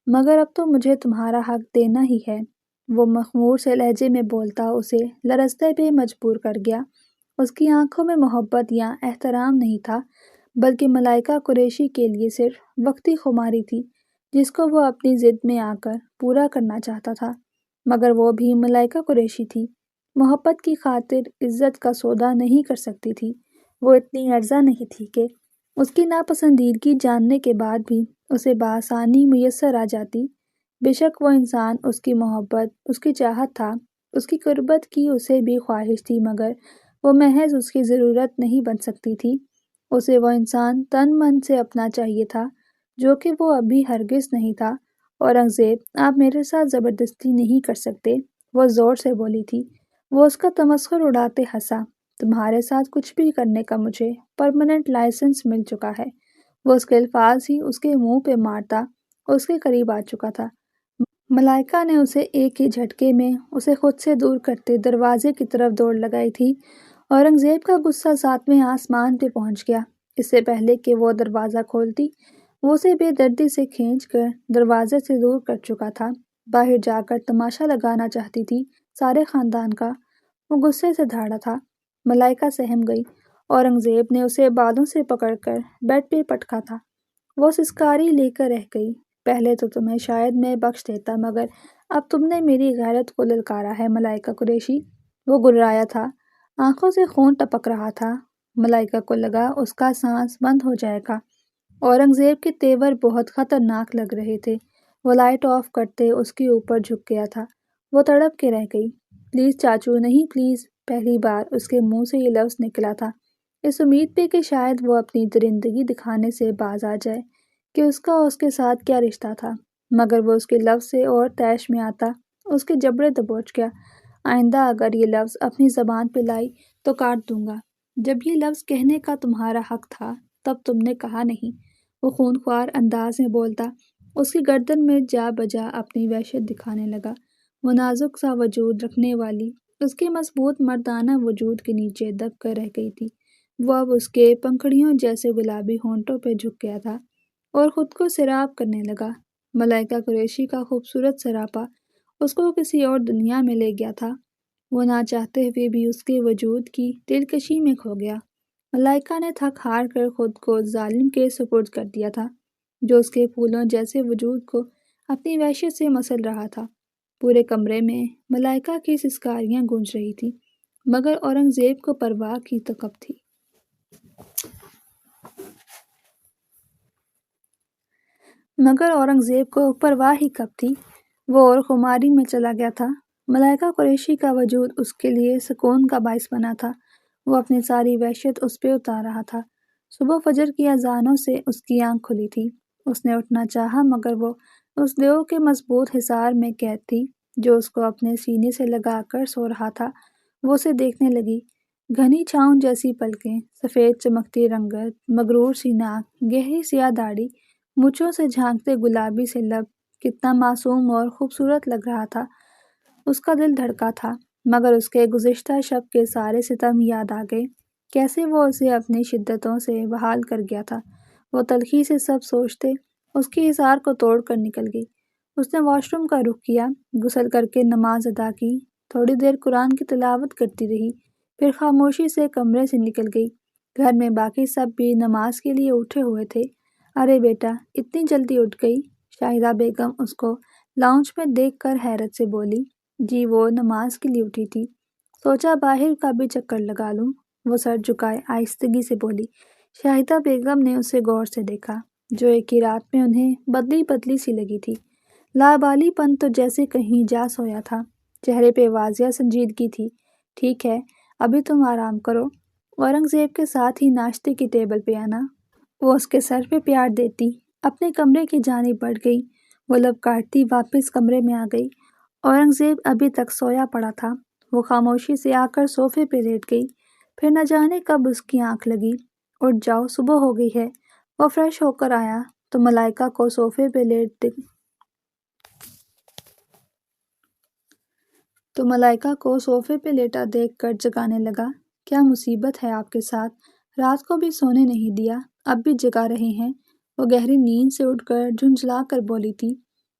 A: مگر اب تو مجھے تمہارا حق دینا ہی ہے، وہ مخمور سے لہجے میں بولتا اسے لرزتے پہ مجبور کر گیا۔ اس کی آنکھوں میں محبت یا احترام نہیں تھا، بلکہ ملائکہ قریشی کے لیے صرف وقتی خماری تھی جس کو وہ اپنی ضد میں آ کر پورا کرنا چاہتا تھا۔ مگر وہ بھی ملائکہ قریشی تھی، محبت کی خاطر عزت کا سودا نہیں کر سکتی تھی۔ وہ اتنی ارزاں نہیں تھی کہ اس کی ناپسندیدگی جاننے کے بعد بھی اسے بآسانی میسر آ جاتی۔ بے شک وہ انسان اس کی محبت، اس کی چاہت تھا، اس کی قربت کی اسے بھی خواہش تھی، مگر وہ محض اس کی ضرورت نہیں بن سکتی تھی۔ اسے وہ انسان تن من سے اپنا چاہیے تھا، جو کہ وہ ابھی ہرگز نہیں تھا۔ اورنگزیب، آپ میرے ساتھ زبردستی نہیں کر سکتے، وہ زور سے بولی تھی۔ وہ اس کا تمسخر اڑاتے ہنسا۔ تمہارے ساتھ کچھ بھی کرنے کا مجھے پرماننٹ لائسنس مل چکا ہے۔ وہ اس کے الفاظ ہی اس کے منہ پہ مارتا اس کے قریب آ چکا تھا۔ ملائکہ نے اسے ایک ہی جھٹکے میں اسے خود سے دور کرتے دروازے کی طرف دوڑ لگائی تھی۔ اورنگزیب کا غصہ 7ویں آسمان پہ پہنچ گیا۔ اس سے پہلے کہ وہ دروازہ کھولتی، وہ اسے بے دردی سے کھینچ کر دروازے سے دور کر چکا تھا۔ باہر جا کر تماشا لگانا چاہتی تھی سارے خاندان کا۔ وہ غصے سے دھاڑا تھا۔ ملائکہ سہم گئی۔ اورنگزیب نے اسے بالوں سے پکڑ کر بیڈ پہ پٹکا تھا۔ وہ سسکاری لے کر رہ گئی۔ پہلے تو تمہیں شاید میں بخش دیتا، مگر اب تم نے میری غیرت کو للکارا ہے ملائکہ قریشی۔ وہ گررایا تھا، آنکھوں سے خون ٹپک رہا تھا۔ ملائکہ کو لگا اس کا سانس بند ہو جائے گا۔ اورنگزیب کے تیور بہت خطرناک لگ رہے تھے۔ وہ لائٹ آف کرتے اس کے اوپر جھک گیا تھا۔ وہ تڑپ کے رہ گئی۔ پلیز چاچو، نہیں پلیز۔ پہلی بار اس کے منہ سے یہ لفظ نکلا تھا، اس امید پہ کہ شاید وہ اپنی درندگی دکھانے سے باز آ جائے کہ اس کا اس کے ساتھ کیا رشتہ تھا، مگر وہ اس کے لفظ سے اور طیش میں آتا اس کے جبڑے دبوچ گیا۔ آئندہ اگر یہ لفظ اپنی زبان پہ لائی تو کاٹ دوں گا۔ جب یہ لفظ کہنے کا تمہارا حق تھا تب تم نے کہا نہیں، وہ خونخوار انداز میں بولتا اس کی گردن میں جا بجا اپنی وحشت دکھانے لگا۔ وہ نازک سا وجود رکھنے والی اس کے مضبوط مردانہ وجود کے نیچے دب کر رہ گئی تھی۔ وہ اب اس کے پنکھڑیوں جیسے گلابی ہونٹوں پہ جھک گیا تھا اور خود کو سیراب کرنے لگا۔ ملائکہ قریشی کا خوبصورت سراپا اس کو کسی اور دنیا میں لے گیا تھا۔ وہ نہ چاہتے ہوئے بھی اس کے وجود کی دلکشی میں کھو گیا۔ ملائکہ نے تھک ہار کر خود کو ظالم کے سپرد کر دیا تھا، جو اس کے پھولوں جیسے وجود کو اپنی وحشت سے مسل رہا تھا۔ پورے کمرے میں ملائکہ کی سسکاریاں گونج رہی تھی، مگر اورنگزیب کو پرواہ کی تو کب تھی۔ وہ اور خماری میں چلا گیا تھا۔ ملائکہ قریشی کا وجود اس کے لیے سکون کا باعث بنا تھا۔ وہ اپنی ساری وحشت اس پہ اتار رہا تھا۔ صبح فجر کی اذانوں سے اس کی آنکھ کھلی تھی۔ اس نے اٹھنا چاہا مگر وہ اس دیو کے مضبوط حصار میں قید تھی جو اس کو اپنے سینے سے لگا کر سو رہا تھا۔ وہ اسے دیکھنے لگی۔ گھنی چھاؤں جیسی پلکیں، سفید چمکتی رنگت، مغرور سی ناک، گہری سیاہ داڑھی، مونچھوں سے جھانکتے گلابی سے لب، کتنا معصوم اور خوبصورت لگ رہا تھا۔ اس کا دل دھڑکا تھا مگر اس کے گزشتہ شب کے سارے ستم یاد آ گئے، کیسے وہ اسے اپنی شدتوں سے بحال کر گیا تھا۔ وہ تلخی سے سب سوچتے اس کے حصار کو توڑ کر نکل گئی۔ اس نے واش روم کا رخ کیا، غسل کر کے نماز ادا کی، تھوڑی دیر قرآن کی تلاوت کرتی رہی، پھر خاموشی سے کمرے سے نکل گئی۔ گھر میں باقی سب بھی نماز کے لیے اٹھے ہوئے تھے۔ ارے بیٹا، اتنی جلدی اٹھ گئی؟ شاہدہ بیگم اس کو لاؤنج میں دیکھ کر حیرت سے بولی۔ جی، وہ نماز کے لیے اٹھی تھی، سوچا باہر کا بھی چکر لگا لوں۔ وہ سر جھکائے آہستگی سے بولی۔ شاہدہ بیگم نے اسے غور سے دیکھا جو ایک ہی رات میں انہیں بدلی بدلی سی لگی تھی۔ لابالی پن تو جیسے کہیں جا سویا تھا، چہرے پہ واضح سنجیدگی تھی۔ ٹھیک ہے، ابھی تم آرام کرو، اورنگزیب کے ساتھ ہی ناشتے کی ٹیبل پہ آنا۔ وہ اس کے سر پہ پیار دیتی اپنے کمرے کی جانب بڑھ گئی۔ وہ لب کاٹتی واپس کمرے میں آ گئی۔ اورنگزیب ابھی تک سویا پڑا تھا۔ وہ خاموشی سے آ کر صوفے پہ لیٹ گئی، پھر نہ جانے کب اس کی آنکھ لگی۔ اٹھ جاؤ، صبح ہو گئی ہے۔ وہ فریش ہو کر آیا تو ملائکہ کو صوفے پہ لیٹا دیکھ کر جگانے لگا۔ کیا مصیبت ہے آپ کے ساتھ؟ رات کو بھی سونے نہیں دیا، اب بھی جگا رہے ہیں؟ وہ گہری نیند سے اٹھ کر جھنجھلا کر بولی تھی۔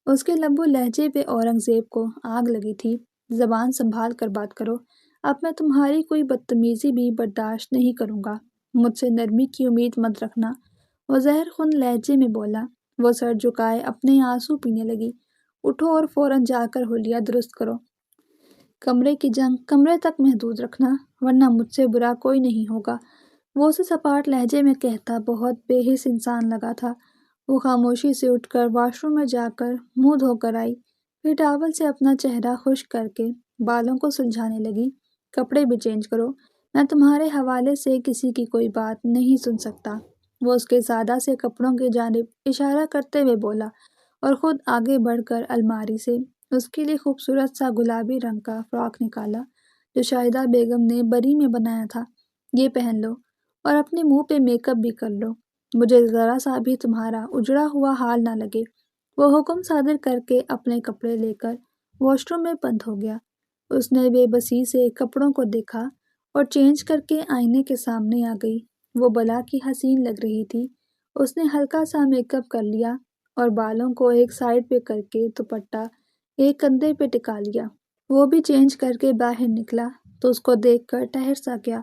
A: اس کے لب و لہجے پہ اورنگزیب کو آگ لگی تھی۔ زبان سنبھال کر بات کرو، اب میں تمہاری کوئی بدتمیزی بھی برداشت نہیں کروں گا۔ مجھ سے نرمی کی امید مت رکھنا، وہ زہر خون لہجے میں بولا۔ وہ سر جھکائے اپنے آنسو پینے لگی۔ اٹھو اور فوراً جا کر حلیہ درست کرو۔ کمرے کی جنگ کمرے تک محدود رکھنا، ورنہ مجھ سے برا کوئی نہیں ہوگا۔ وہ اسے سپاٹ لہجے میں کہتا بہت بے حس انسان لگا تھا۔ وہ خاموشی سے اٹھ کر واش روم میں جا کر منہ دھو کر آئی، پھر ٹاول سے اپنا چہرہ خشک کر کے بالوں کو سلجھانے لگی۔ کپڑے بھی چینج کرو، میں تمہارے حوالے سے کسی کی کوئی بات نہیں سن سکتا۔ وہ اس کے سادہ سے کپڑوں کی جانب اشارہ کرتے ہوئے بولا اور خود آگے بڑھ کر الماری سے اس کے لیے خوبصورت سا گلابی رنگ کا فراک نکالا جو شاہدہ بیگم نے بری میں بنایا تھا۔ یہ پہن لو اور اپنے منہ پہ میک اپ بھی کر لو، مجھے ذرا سا بھی تمہارا اجڑا ہوا حال نہ لگے۔ وہ حکم صادر کر کے اپنے کپڑے لے کر واش روم میں بند ہو گیا۔ اس نے بے بسی سے کپڑوں کو دیکھا اور چینج کر کے آئینے کے سامنے آ گئی۔ وہ بلا کی حسین لگ رہی تھی۔ اس نے ہلکا سا میک اپ کر لیا اور بالوں کو ایک سائڈ پہ کر کے دوپٹہ ایک کندھے پہ ٹکا لیا۔ وہ بھی چینج کر کے باہر نکلا تو اس کو دیکھ کر ٹھہر سا گیا۔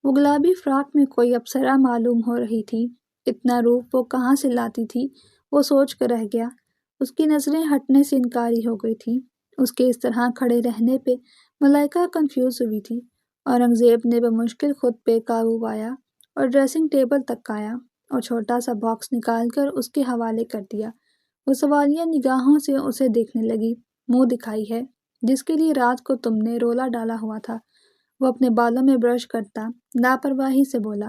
A: وہ گلابی فراک میں کوئی اپسرا معلوم ہو رہی تھی۔ اتنا روپ وہ کہاں سے لاتی تھی، وہ سوچ کر رہ گیا۔ اس کی نظریں ہٹنے سے انکاری ہو گئی تھی۔ اس کے اس طرح کھڑے رہنے پہ ملائکہ کنفیوز ہوئی تھی۔ اورنگزیب نے بمشکل خود پہ قابو پایا اور ڈریسنگ ٹیبل تک آیا اور چھوٹا سا باکس نکال کر اس کے حوالے کر دیا۔ وہ سوالیہ نگاہوں سے اسے دیکھنے لگی۔ منہ دکھائی ہے جس کے لیے رات کو تم نے رولا ڈالا ہوا تھا۔ وہ اپنے بالوں میں برش کرتا لاپرواہی سے بولا۔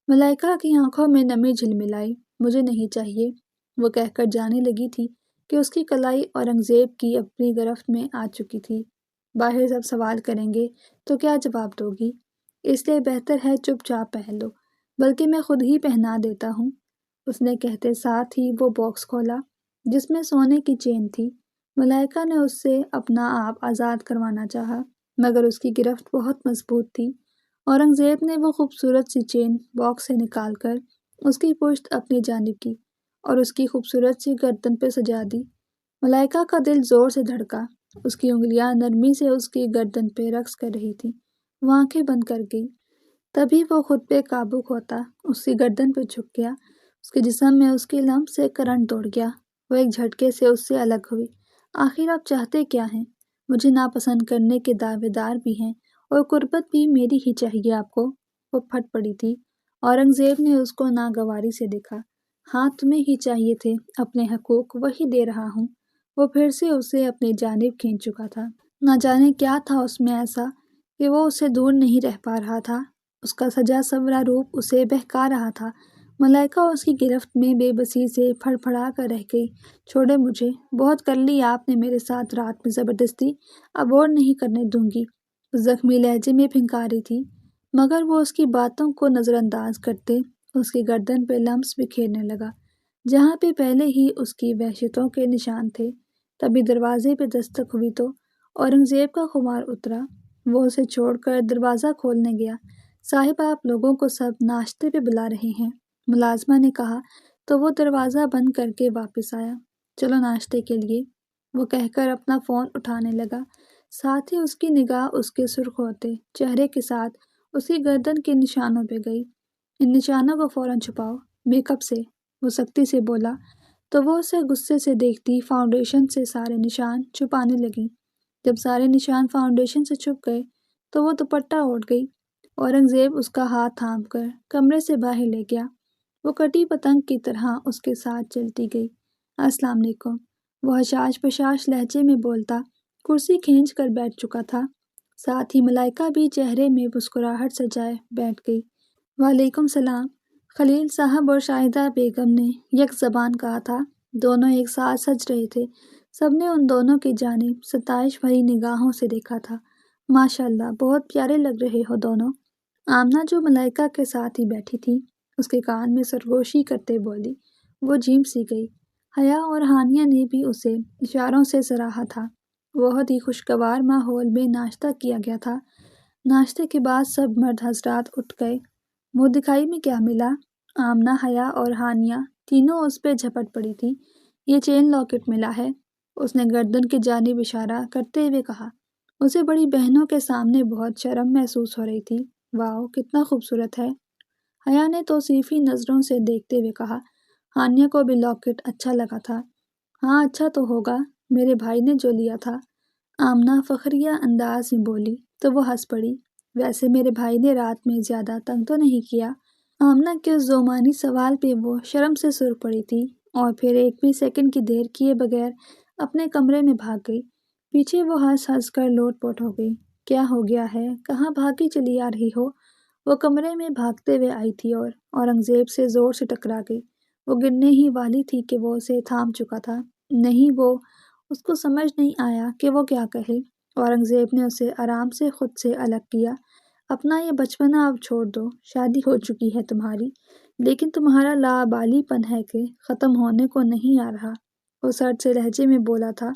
A: ملائکہ کی آنکھوں میں نمی جھلملائی۔ مجھے نہیں چاہیے، وہ کہہ کر جانے لگی تھی کہ اس کی کلائی اورنگزیب کی اپنی گرفت میں آ چکی تھی۔ باہر سب سوال کریں گے تو کیا جواب دو گی؟ اس لیے بہتر ہے چپ چاپ پہن لو، بلکہ میں خود ہی پہنا دیتا ہوں۔ اس نے کہتے ساتھ ہی وہ باکس کھولا جس میں سونے کی چین تھی۔ ملائکہ نے اس سے اپنا آپ آزاد کروانا چاہا مگر اس کی گرفت بہت مضبوط تھی۔ اورنگزیب نے وہ خوبصورت سی چین باکس سے نکال کر اس کی پشت اپنی جانب کی اور اس کی خوبصورت سی گردن پہ سجا دی۔ ملائکہ کا دل زور سے دھڑکا۔ اس کی انگلیاں نرمی سے اس کی گردن پہ رقص کر رہی تھیں۔ وہ آنکھیں بند کر گئی۔ تبھی وہ خود پہ قابو کھوتا اس کی گردن پہ جھک گیا۔ اس کے جسم میں اس کی لمب سے کرنٹ دوڑ گیا۔ وہ ایک جھٹکے سے اس سے الگ ہوئی۔ آخر آپ چاہتے کیا ہیں؟ مجھے ناپسند کرنے کے دعوے دار بھی ہیں اور قربت بھی میری ہی چاہیے آپ کو۔ وہ پھٹ پڑی تھی۔ اورنگزیب نے اس کو ناگواری سے دیکھا۔ ہاں، تمہیں ہی چاہیے تھے، اپنے حقوق وہی دے رہا ہوں۔ وہ پھر سے اسے اپنی جانب کھینچ چکا تھا۔ نہ جانے کیا تھا اس میں ایسا کہ وہ اسے دور نہیں رہ پا رہا تھا۔ اس کا سجا سورا روپ اسے بہکا رہا تھا۔ ملائکہ اس کی گرفت میں بے بسی سے پھڑ پھڑا کر رہ گئی۔ چھوڑے مجھے، بہت کر لی آپ نے میرے ساتھ رات میں زبردستی، اب اور نہیں کرنے دوں گی، اس زخمی لہجے میں پھنکاری تھی، مگر وہ اس کی باتوں کو نظر انداز کرتے اس کی گردن پہ لمس بکھیرنے لگا جہاں پہ پہلے ہی اس کی وحشتوں کے نشان تھے۔ تبھی دروازے پہ دستک ہوئی تو اورنگزیب کا خمار اترا۔ وہ اسے چھوڑ کر دروازہ کھولنے گیا۔ صاحب آپ لوگوں کو سب ناشتے پہ بلا رہے ہیں، ملازمہ نے کہا تو وہ دروازہ بند کر کے واپس آیا۔ چلو ناشتے کے لیے، وہ کہہ کر اپنا فون اٹھانے لگا، ساتھ ہی اس کی نگاہ اس کے سرخ ہوتے چہرے کے ساتھ اس کی گردن کے نشانوں پہ گئی۔ ان نشانوں کو فوراً چھپاؤ، میک اپ سے، وہ سختی سے بولا تو وہ اسے غصے سے دیکھتی فاؤنڈیشن سے سارے نشان چھپانے لگی۔ جب سارے نشان فاؤنڈیشن سے چھپ گئے تو وہ دوپٹہ اوڑھ گئی۔ اورنگزیب اس کا ہاتھ تھام کر کمرے سے باہر لے گیا۔ وہ کٹی پتنگ کی طرح اس کے ساتھ چلتی گئی۔ السلام علیکم، وہ حشاش پشاش لہجے میں بولتا کرسی کھینچ کر بیٹھ چکا تھا۔ ساتھ ہی ملائکہ بھی چہرے میں مسکراہٹ سجائے بیٹھ گئی۔ وعلیکم السلام، خلیل صاحب اور شاہدہ بیگم نے یک زبان کہا تھا۔ دونوں ایک ساتھ سج رہے تھے۔ سب نے ان دونوں کی جانب ستائش بھری نگاہوں سے دیکھا تھا۔ ماشاء اللہ، بہت پیارے لگ رہے ہو دونوں، آمنہ جو ملائکہ کے ساتھ ہی بیٹھی تھی اس کے کان میں سرگوشی کرتے بولی۔ وہ جھیم سی گئی۔ حیا اور ہانیہ نے بھی اسے اشاروں سے سراہا تھا۔ بہت ہی خوشگوار ماحول میں ناشتہ کیا گیا تھا۔ ناشتے کے بعد سب مرد حضرات اٹھ گئے۔ منہ دکھائی میں کیا ملا؟ آمنہ، حیا اور ہانیہ تینوں اس پہ جھپٹ پڑی تھی۔ یہ چین لاکٹ ملا ہے، اس نے گردن کی جانب اشارہ کرتے ہوئے کہا۔ اسے بڑی بہنوں کے سامنے بہت شرم محسوس ہو رہی تھی۔ واؤ، کتنا خوبصورت ہے، حیا نے توصیفی نظروں سے دیکھتے ہوئے کہا۔ ہانیہ کو بھی لاکٹ اچھا لگا تھا۔ ہاں اچھا تو ہوگا، میرے بھائی نے جو لیا تھا، آمنہ فخریہ انداز میں بولی تو وہ ہنس پڑی۔ ویسے میرے بھائی نے رات میں زیادہ تنگ تو نہیں کیا؟ آمنہ کے اس ذومانی سوال پہ وہ شرم سے سرخ پڑی تھی اور پھر ایک بھی سیکنڈ کی دیر کیے بغیر اپنے کمرے میں بھاگ گئی۔ پیچھے وہ ہنس ہنس کر لوٹ پوٹ ہو گئی۔ کیا ہو گیا ہے، کہاں بھاگی چلی آ رہی ہو؟ وہ کمرے میں بھاگتے ہوئے آئی تھی اور اورنگزیب سے زور سے ٹکرا گئی۔ وہ گرنے ہی والی تھی کہ وہ اسے تھام چکا تھا۔ نہیں، وہ اس کو سمجھ نہیں آیا کہ وہ کیا کہے۔ اورنگزیب نے اسے آرام سے خود سے الگ کیا۔ اپنا یہ بچپنا اب چھوڑ دو، شادی ہو چکی ہے تمہاری، لیکن تمہارا لابالی پن ہے کہ ختم ہونے کو نہیں آ رہا، وہ سرد سے لہجے میں بولا تھا۔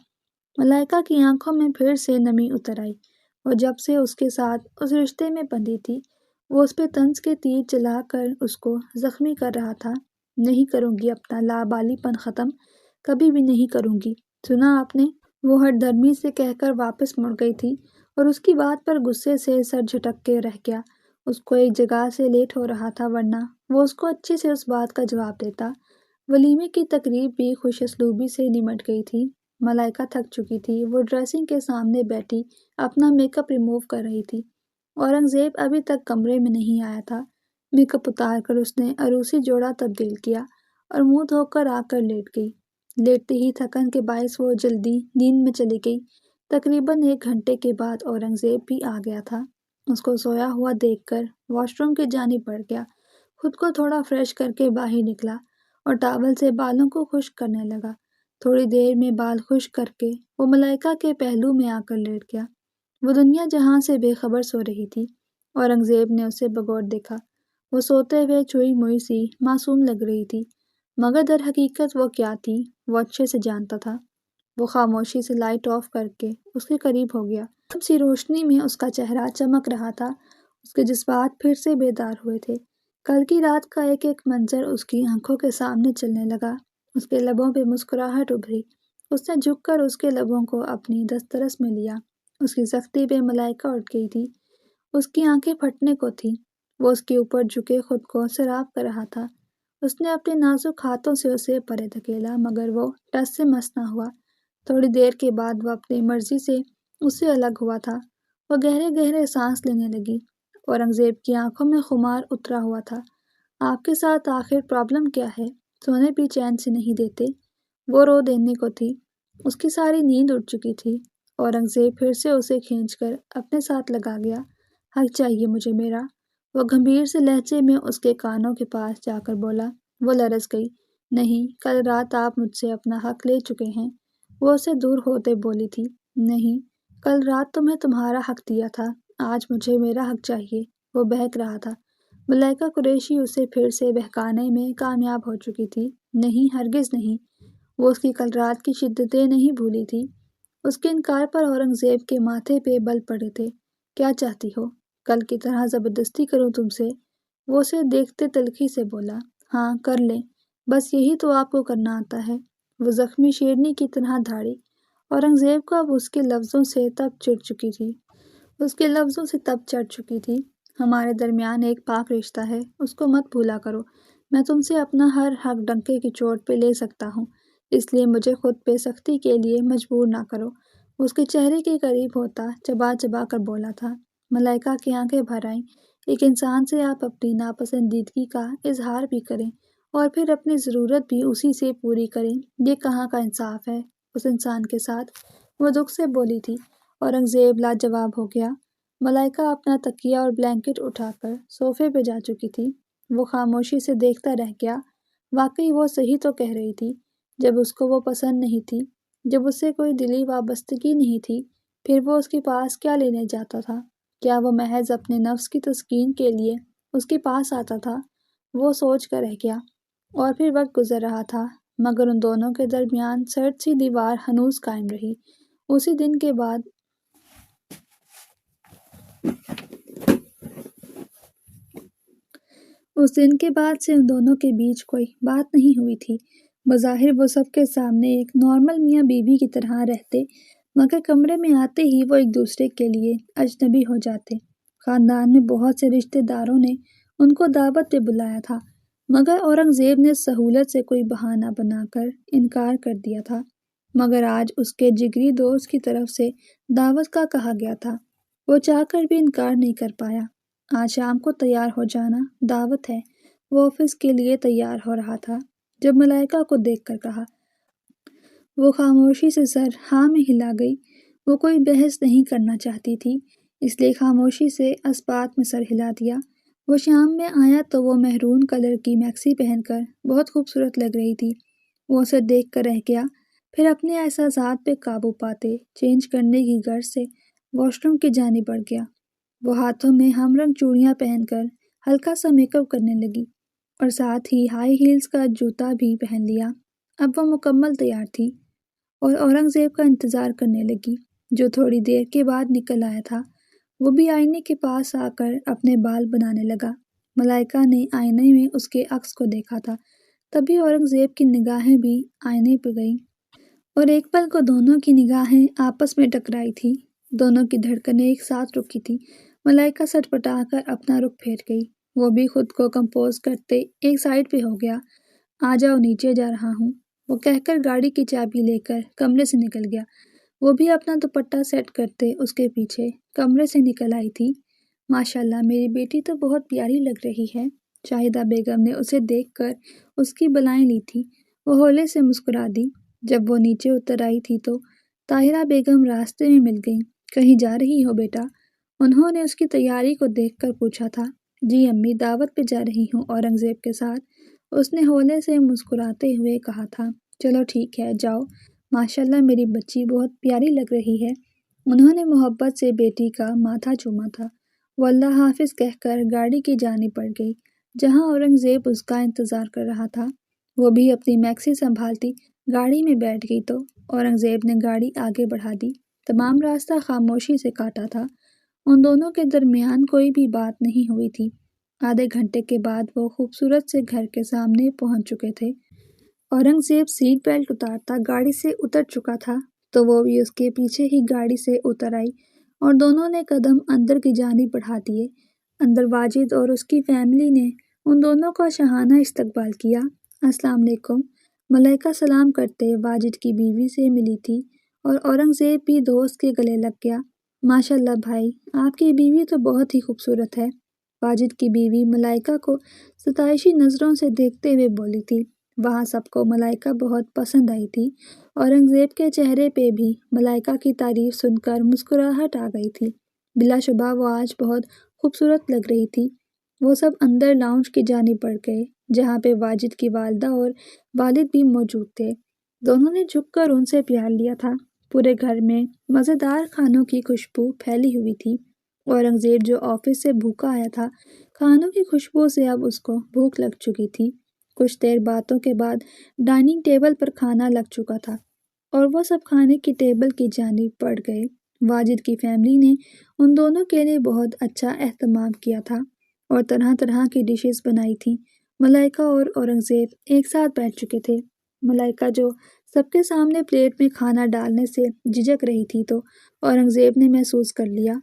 A: ملائکہ کی آنکھوں میں پھر سے نمی اتر آئی۔ وہ جب سے اس کے ساتھ اس رشتے میں بندھی تھی، وہ اس پہ طنز کے تیر چلا کر اس کو زخمی کر رہا تھا۔ نہیں کروں گی اپنا لابالی پن ختم، کبھی بھی نہیں کروں گی، سنا آپ نے؟ وہ ہٹ دھرمی سے کہہ کر واپس مڑ گئی تھی اور اس کی بات پر غصے سے سر جھٹک کے رہ گیا۔ اس کو ایک جگہ سے لیٹ ہو رہا تھا، ورنہ وہ اس کو اچھے سے اس بات کا جواب دیتا۔ ولیمے کی تقریب بھی خوش اسلوبی سے نمٹ گئی تھی۔ ملائکہ تھک چکی تھی۔ وہ ڈریسنگ کے سامنے بیٹھی اپنا میک اپ ریموو کر رہی تھی۔ اورنگزیب ابھی تک کمرے میں نہیں آیا تھا۔ میک اپ اتار کر اس نے عروسی جوڑا تبدیل کیا اور منہ دھو کر آ کر لیٹ گئی۔ لیٹتے ہی تھکن کے باعث وہ جلدی نیند میں چلی گئی۔ تقریباً 1 گھنٹے کے بعد اورنگزیب بھی آ گیا تھا۔ اس کو سویا ہوا دیکھ کر واش روم کی جانب بڑھ گیا، خود کو تھوڑا فریش کر کے باہر نکلا اور ٹاول سے بالوں کو خشک کرنے لگا۔ تھوڑی دیر میں بال خشک کر کے وہ ملائکہ کے پہلو میں آ کر لیٹ گیا۔ وہ دنیا جہاں سے بے خبر سو رہی تھی۔ اورنگزیب نے اسے بغور دیکھا۔ وہ سوتے ہوئے چوئی موئی سی معصوم لگ رہی تھی، مگر در حقیقت وہ کیا تھی وہ اچھے سے جانتا تھا۔ وہ خاموشی سے لائٹ آف کر کے اس کے قریب ہو گیا۔ کم سی روشنی میں اس کا چہرہ چمک رہا تھا۔ اس کے جذبات پھر سے بیدار ہوئے تھے۔ کل کی رات کا ایک ایک منظر اس کی آنکھوں کے سامنے چلنے لگا۔ اس کے لبوں پہ مسکراہٹ ابھری۔ اس نے جھک کر اس کے لبوں کو اپنی دسترس میں لیا۔ اس کی سختی پہ ملائکہ اٹھ گئی تھی۔ اس کی آنکھیں پھٹنے کو تھیں۔ وہ اس کے اوپر جھکے خود کو سیراب کر رہا تھا۔ اس نے اپنے نازک ہاتھوں سے اسے پرے دھکیلا، مگر وہ ٹس سے مس نہ ہوا۔ تھوڑی دیر کے بعد وہ اپنی مرضی سے اس سے الگ ہوا تھا۔ وہ گہرے گہرے سانس لینے لگی۔ اورنگزیب کی آنکھوں میں خمار اترا ہوا تھا۔ آپ کے ساتھ آخر پرابلم کیا ہے؟ سونے بھی چین سے نہیں دیتے؟ وہ رو دینے کو تھی۔ اس کی ساری نیند اڑ چکی تھی۔ اورنگزیب پھر سے اسے کھینچ کر اپنے ساتھ لگا گیا۔ حق چاہیے مجھے میرا، وہ گمبھیر سے لہجے میں اس کے کانوں کے پاس جا کر بولا۔ وہ لرز گئی۔ نہیں، کل رات آپ مجھ سے اپنا حق لے چکے ہیں، وہ اسے دور ہوتے بولی تھی۔ نہیں، کل رات تمہیں تمہارا حق دیا تھا، آج مجھے میرا حق چاہیے، وہ بہک رہا تھا۔ ملائکہ قریشی اسے پھر سے بہکانے میں کامیاب ہو چکی تھی۔ نہیں، ہرگز نہیں، وہ اس کی کل رات کی شدتیں نہیں بھولی تھی۔ اس کے انکار پر اورنگزیب کے ماتھے پہ بل پڑے تھے۔ کیا چاہتی ہو؟ کل کی طرح زبردستی کروں تم سے؟ وہ اسے دیکھتے تلخی سے بولا۔ ہاں، کر لیں، بس یہی تو آپ کو کرنا آتا ہے، وہ زخمی شیرنی کی طرح دھاڑی۔ اورنگزیب کو اب اس کے لفظوں سے تب چڑھ چکی تھی۔ ہمارے درمیان ایک پاک رشتہ ہے، اس کو مت بھولا کرو۔ میں تم سے اپنا ہر حق ڈنکے کی چوٹ پہ لے سکتا ہوں، اس لیے مجھے خود پہ سختی کے لیے مجبور نہ کرو۔ اس کے چہرے کے قریب ہوتا چبا چبا کر بولا تھا۔ ملائکہ کی آنکھیں بھر آئیں۔ ایک انسان سے آپ اپنی ناپسندیدگی کا اظہار بھی کریں اور پھر اپنی ضرورت بھی اسی سے پوری کریں، یہ کہاں کا انصاف ہے اس انسان کے ساتھ؟ وہ دکھ سے بولی تھی۔ اورنگزیب لاجواب ہو گیا۔ ملائکہ اپنا تکیہ اور بلینکٹ اٹھا کر صوفے پہ جا چکی تھی۔ وہ خاموشی سے دیکھتا رہ گیا۔ واقعی وہ صحیح تو کہہ رہی تھی۔ جب اس کو وہ پسند نہیں تھی، جب اس سے کوئی دلی وابستگی نہیں تھی، پھر وہ اس کے پاس کیا لینے جاتا تھا؟ کیا وہ محض اپنے نفس کی تسکین کے لیے اس کے پاس آتا تھا؟ وہ سوچ کر رہ گیا۔ اور پھر وقت گزر رہا تھا، مگر ان دونوں کے درمیان سرد سی دیوار ہنوز قائم رہی۔ اسی دن کے بعد سے ان دونوں کے بیچ کوئی بات نہیں ہوئی تھی۔ بظاہر وہ سب کے سامنے ایک نارمل میاں بیوی کی طرح رہتے، مگر کمرے میں آتے ہی وہ ایک دوسرے کے لیے اجنبی ہو جاتے۔ خاندان میں بہت سے رشتہ داروں نے ان کو دعوت پہ بلایا تھا، مگر اورنگزیب نے سہولت سے کوئی بہانہ بنا کر انکار کر دیا تھا۔ مگر آج اس کے جگری دوست کی طرف سے دعوت کا کہا گیا تھا، وہ چاہ کر بھی انکار نہیں کر پایا۔ آج شام کو تیار ہو جانا، دعوت ہے۔ وہ آفس کے لیے تیار ہو رہا تھا جب ملائکہ کو دیکھ کر کہا۔ وہ خاموشی سے سر ہاں میں ہلا گئی۔ وہ کوئی بحث نہیں کرنا چاہتی تھی، اس لیے خاموشی سے اسبات میں سر ہلا دیا۔ وہ شام میں آیا تو وہ مہرون کلر کی میکسی پہن کر بہت خوبصورت لگ رہی تھی۔ وہ اسے دیکھ کر رہ گیا، پھر اپنے احساسات پہ قابو پاتے چینج کرنے کی غرض سے واش روم کی جانب بڑھ گیا۔ وہ ہاتھوں میں ہم رنگ چوڑیاں پہن کر ہلکا سا میک اپ کرنے لگی اور ساتھ ہی ہائی ہیلز کا جوتا بھی پہن لیا۔ اب وہ مکمل تیار تھی اور اورنگزیب کا انتظار کرنے لگی، جو تھوڑی دیر کے بعد نکل آیا تھا۔ وہ بھی آئینے کے پاس آ کر اپنے بال بنانے لگا۔ ملائکہ نے آئینے میں اس کے عکس کو دیکھا تھا، تبھی اورنگزیب کی نگاہیں بھی آئینے پہ گئیں اور ایک پل کو دونوں کی نگاہیں آپس میں ٹکرائی تھی۔ دونوں کی دھڑکنیں ایک ساتھ رکی تھی۔ ملائکہ سٹ پٹا کر اپنا رخ پھیر گئی۔ وہ بھی خود کو کمپوز کرتے ایک سائڈ پہ ہو گیا۔ آ جاؤ، نیچے جا رہا ہوں، وہ کہہ کر گاڑی کی چابی لے کر کمرے سے نکل گیا۔ وہ بھی اپنا دوپٹہ سیٹ کرتے اس کے پیچھے کمرے سے نکل آئی تھی۔ ماشاءاللہ، میری بیٹی تو بہت پیاری لگ رہی ہے، شاہدہ بیگم نے اسے دیکھ کر اس کی بلائیں لی تھی۔ وہ ہولے سے مسکرا دی۔ جب وہ نیچے اتر آئی تھی تو طاہرہ بیگم راستے میں مل گئیں۔ کہیں جا رہی ہو بیٹا؟ انہوں نے اس کی تیاری کو دیکھ کر پوچھا تھا۔ جی امی، دعوت پہ جا رہی ہوں اورنگزیب کے ساتھ، اس نے ہولے سے مسکراتے ہوئے کہا تھا۔ چلو ٹھیک ہے، جاؤ، ماشاءاللہ میری بچی بہت پیاری لگ رہی ہے۔ انہوں نے محبت سے بیٹی کا ماتھا چوما تھا۔ وہ اللہ حافظ کہہ کر گاڑی کی جانب بڑھ گئی، جہاں اورنگزیب اس کا انتظار کر رہا تھا۔ وہ بھی اپنی میکسی سنبھالتی گاڑی میں بیٹھ گئی تو اورنگزیب نے گاڑی آگے بڑھا دی۔ تمام راستہ خاموشی سے کاٹا تھا۔ ان دونوں کے درمیان کوئی بھی بات نہیں ہوئی تھی۔ آدھے گھنٹے کے بعد وہ خوبصورت سے گھر کے سامنے پہنچ چکے تھے۔ اورنگزیب سیٹ بیلٹ اتارتا گاڑی سے اتر چکا تھا تو وہ بھی اس کے پیچھے ہی گاڑی سے اتر آئی اور دونوں نے قدم اندر کی جانب بڑھا دیے۔ اندر واجد اور اس کی فیملی نے ان دونوں کا شاہانہ استقبال کیا۔ السلام علیکم، ملائکہ سلام کرتے واجد کی بیوی سے ملی تھی اور اورنگزیب بھی دوست کے گلے لگ گیا۔ ماشاءاللہ بھائی، آپ کی بیوی تو بہت ہی خوبصورت ہے، واجد کی بیوی ملائکہ کو ستائشی نظروں سے دیکھتے ہوئے بولی تھی۔ وہاں سب کو ملائکہ بہت پسند آئی تھی اورنگزیب کے چہرے پہ بھی ملائکہ کی تعریف سن کر مسکراہٹ آ گئی تھی۔ بلا شبہ وہ آج بہت خوبصورت لگ رہی تھی۔ وہ سب اندر لاؤنج کی جانب بڑھ گئے جہاں پہ واجد کی والدہ اور والد بھی موجود تھے۔ دونوں نے جھک کر ان سے پیار لیا تھا۔ پورے گھر میں مزیدار کھانوں کی خوشبو پھیلی ہوئی تھی۔ اورنگزیب جو آفس سے بھوکا آیا تھا، کھانوں کی خوشبو سے اب اس کو بھوک لگ چکی تھی۔ کچھ دیر باتوں کے بعد ڈائننگ ٹیبل پر کھانا لگ چکا تھا اور وہ سب کھانے کی ٹیبل کی جانب بڑھ گئے۔ واجد کی فیملی نے ان دونوں کے لیے بہت اچھا اہتمام کیا تھا اور طرح طرح کی ڈشز بنائی تھیں۔ ملائکہ اور اورنگزیب ایک ساتھ بیٹھ چکے تھے۔ ملائکہ جو سب کے سامنے پلیٹ میں کھانا ڈالنے سے جھجک رہی تھی تو اورنگزیب نے محسوس کر لیا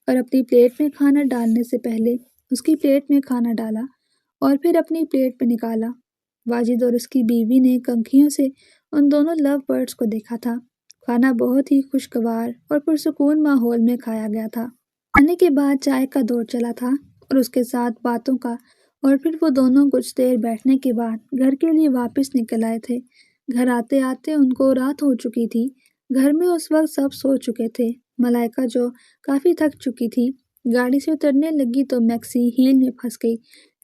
A: اور اپنی پلیٹ میں کھانا ڈالنے سے پہلے اس کی پلیٹ میں کھانا ڈالا اور پھر اپنی پلیٹ پہ نکالا۔ واجد اور اس کی بیوی نے کنکھیوں سے ان دونوں لو برڈز کو دیکھا تھا۔ کھانا بہت ہی خوشگوار اور پرسکون ماحول میں کھایا گیا تھا۔ کھانے کے بعد چائے کا دور چلا تھا اور اس کے ساتھ باتوں کا، اور پھر وہ دونوں کچھ دیر بیٹھنے کے بعد گھر کے لیے واپس نکل آئے تھے۔ گھر آتے آتے ان کو رات ہو چکی تھی۔ گھر میں اس وقت سب سو چکے تھے۔ ملائکہ جو کافی تھک چکی تھی گاڑی سے اترنے لگی تو میکسی ہیل میں پھنس گئی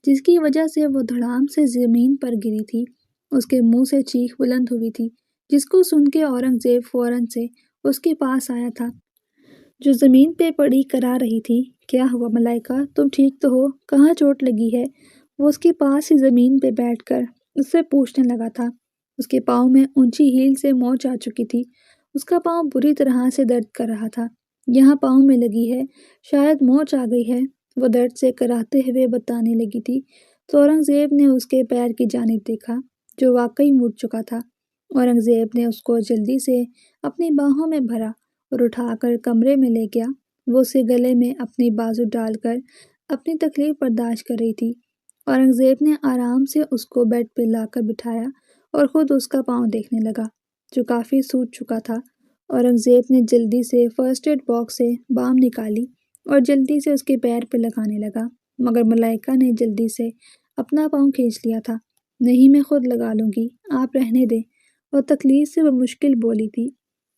A: جس کی وجہ سے وہ دھڑام سے زمین پر گری تھی۔ اس کے منہ سے چیخ بلند ہوئی تھی جس کو سن کے اورنگزیب فوراً سے اس کے پاس آیا تھا جو زمین پہ پڑی کرا رہی تھی۔ کیا ہوا ملائکہ، تم ٹھیک تو ہو؟ کہاں چوٹ لگی ہے؟ وہ اس کے پاس ہی زمین پہ بیٹھ کر اس سے پوچھنے لگا تھا۔ اس کے پاؤں میں اونچی ہیل سے موچ آ چکی تھی۔ اس کا پاؤں بری طرح سے درد کر رہا تھا۔ یہاں پاؤں میں لگی ہے، شاید موچ آ گئی ہے، وہ درد سے کراہتے ہوئے بتانے لگی تھی تو اورنگزیب نے اس کے پیر کی جانب دیکھا جو واقعی مڑ چکا تھا۔ اورنگزیب نے اس کو جلدی سے اپنی باہوں میں بھرا اور اٹھا کر کمرے میں لے گیا۔ وہ اسے گلے میں اپنی بازو ڈال کر اپنی تکلیف برداشت کر رہی تھی۔ اورنگزیب نے آرام سے اس کو بیڈ پہ لا کر بٹھایا اور خود اس کا پاؤں دیکھنے لگا جو کافی سوج چکا تھا۔ اورنگزیب نے جلدی سے فرسٹ ایڈ باکس سے بام نکالی اور جلدی سے اس کے پیر پہ لگانے لگا، مگر ملائکہ نے جلدی سے اپنا پاؤں کھینچ لیا تھا۔ نہیں، میں خود لگا لوں گی، آپ رہنے دیں، اور تکلیف سے وہ مشکل بولی تھی۔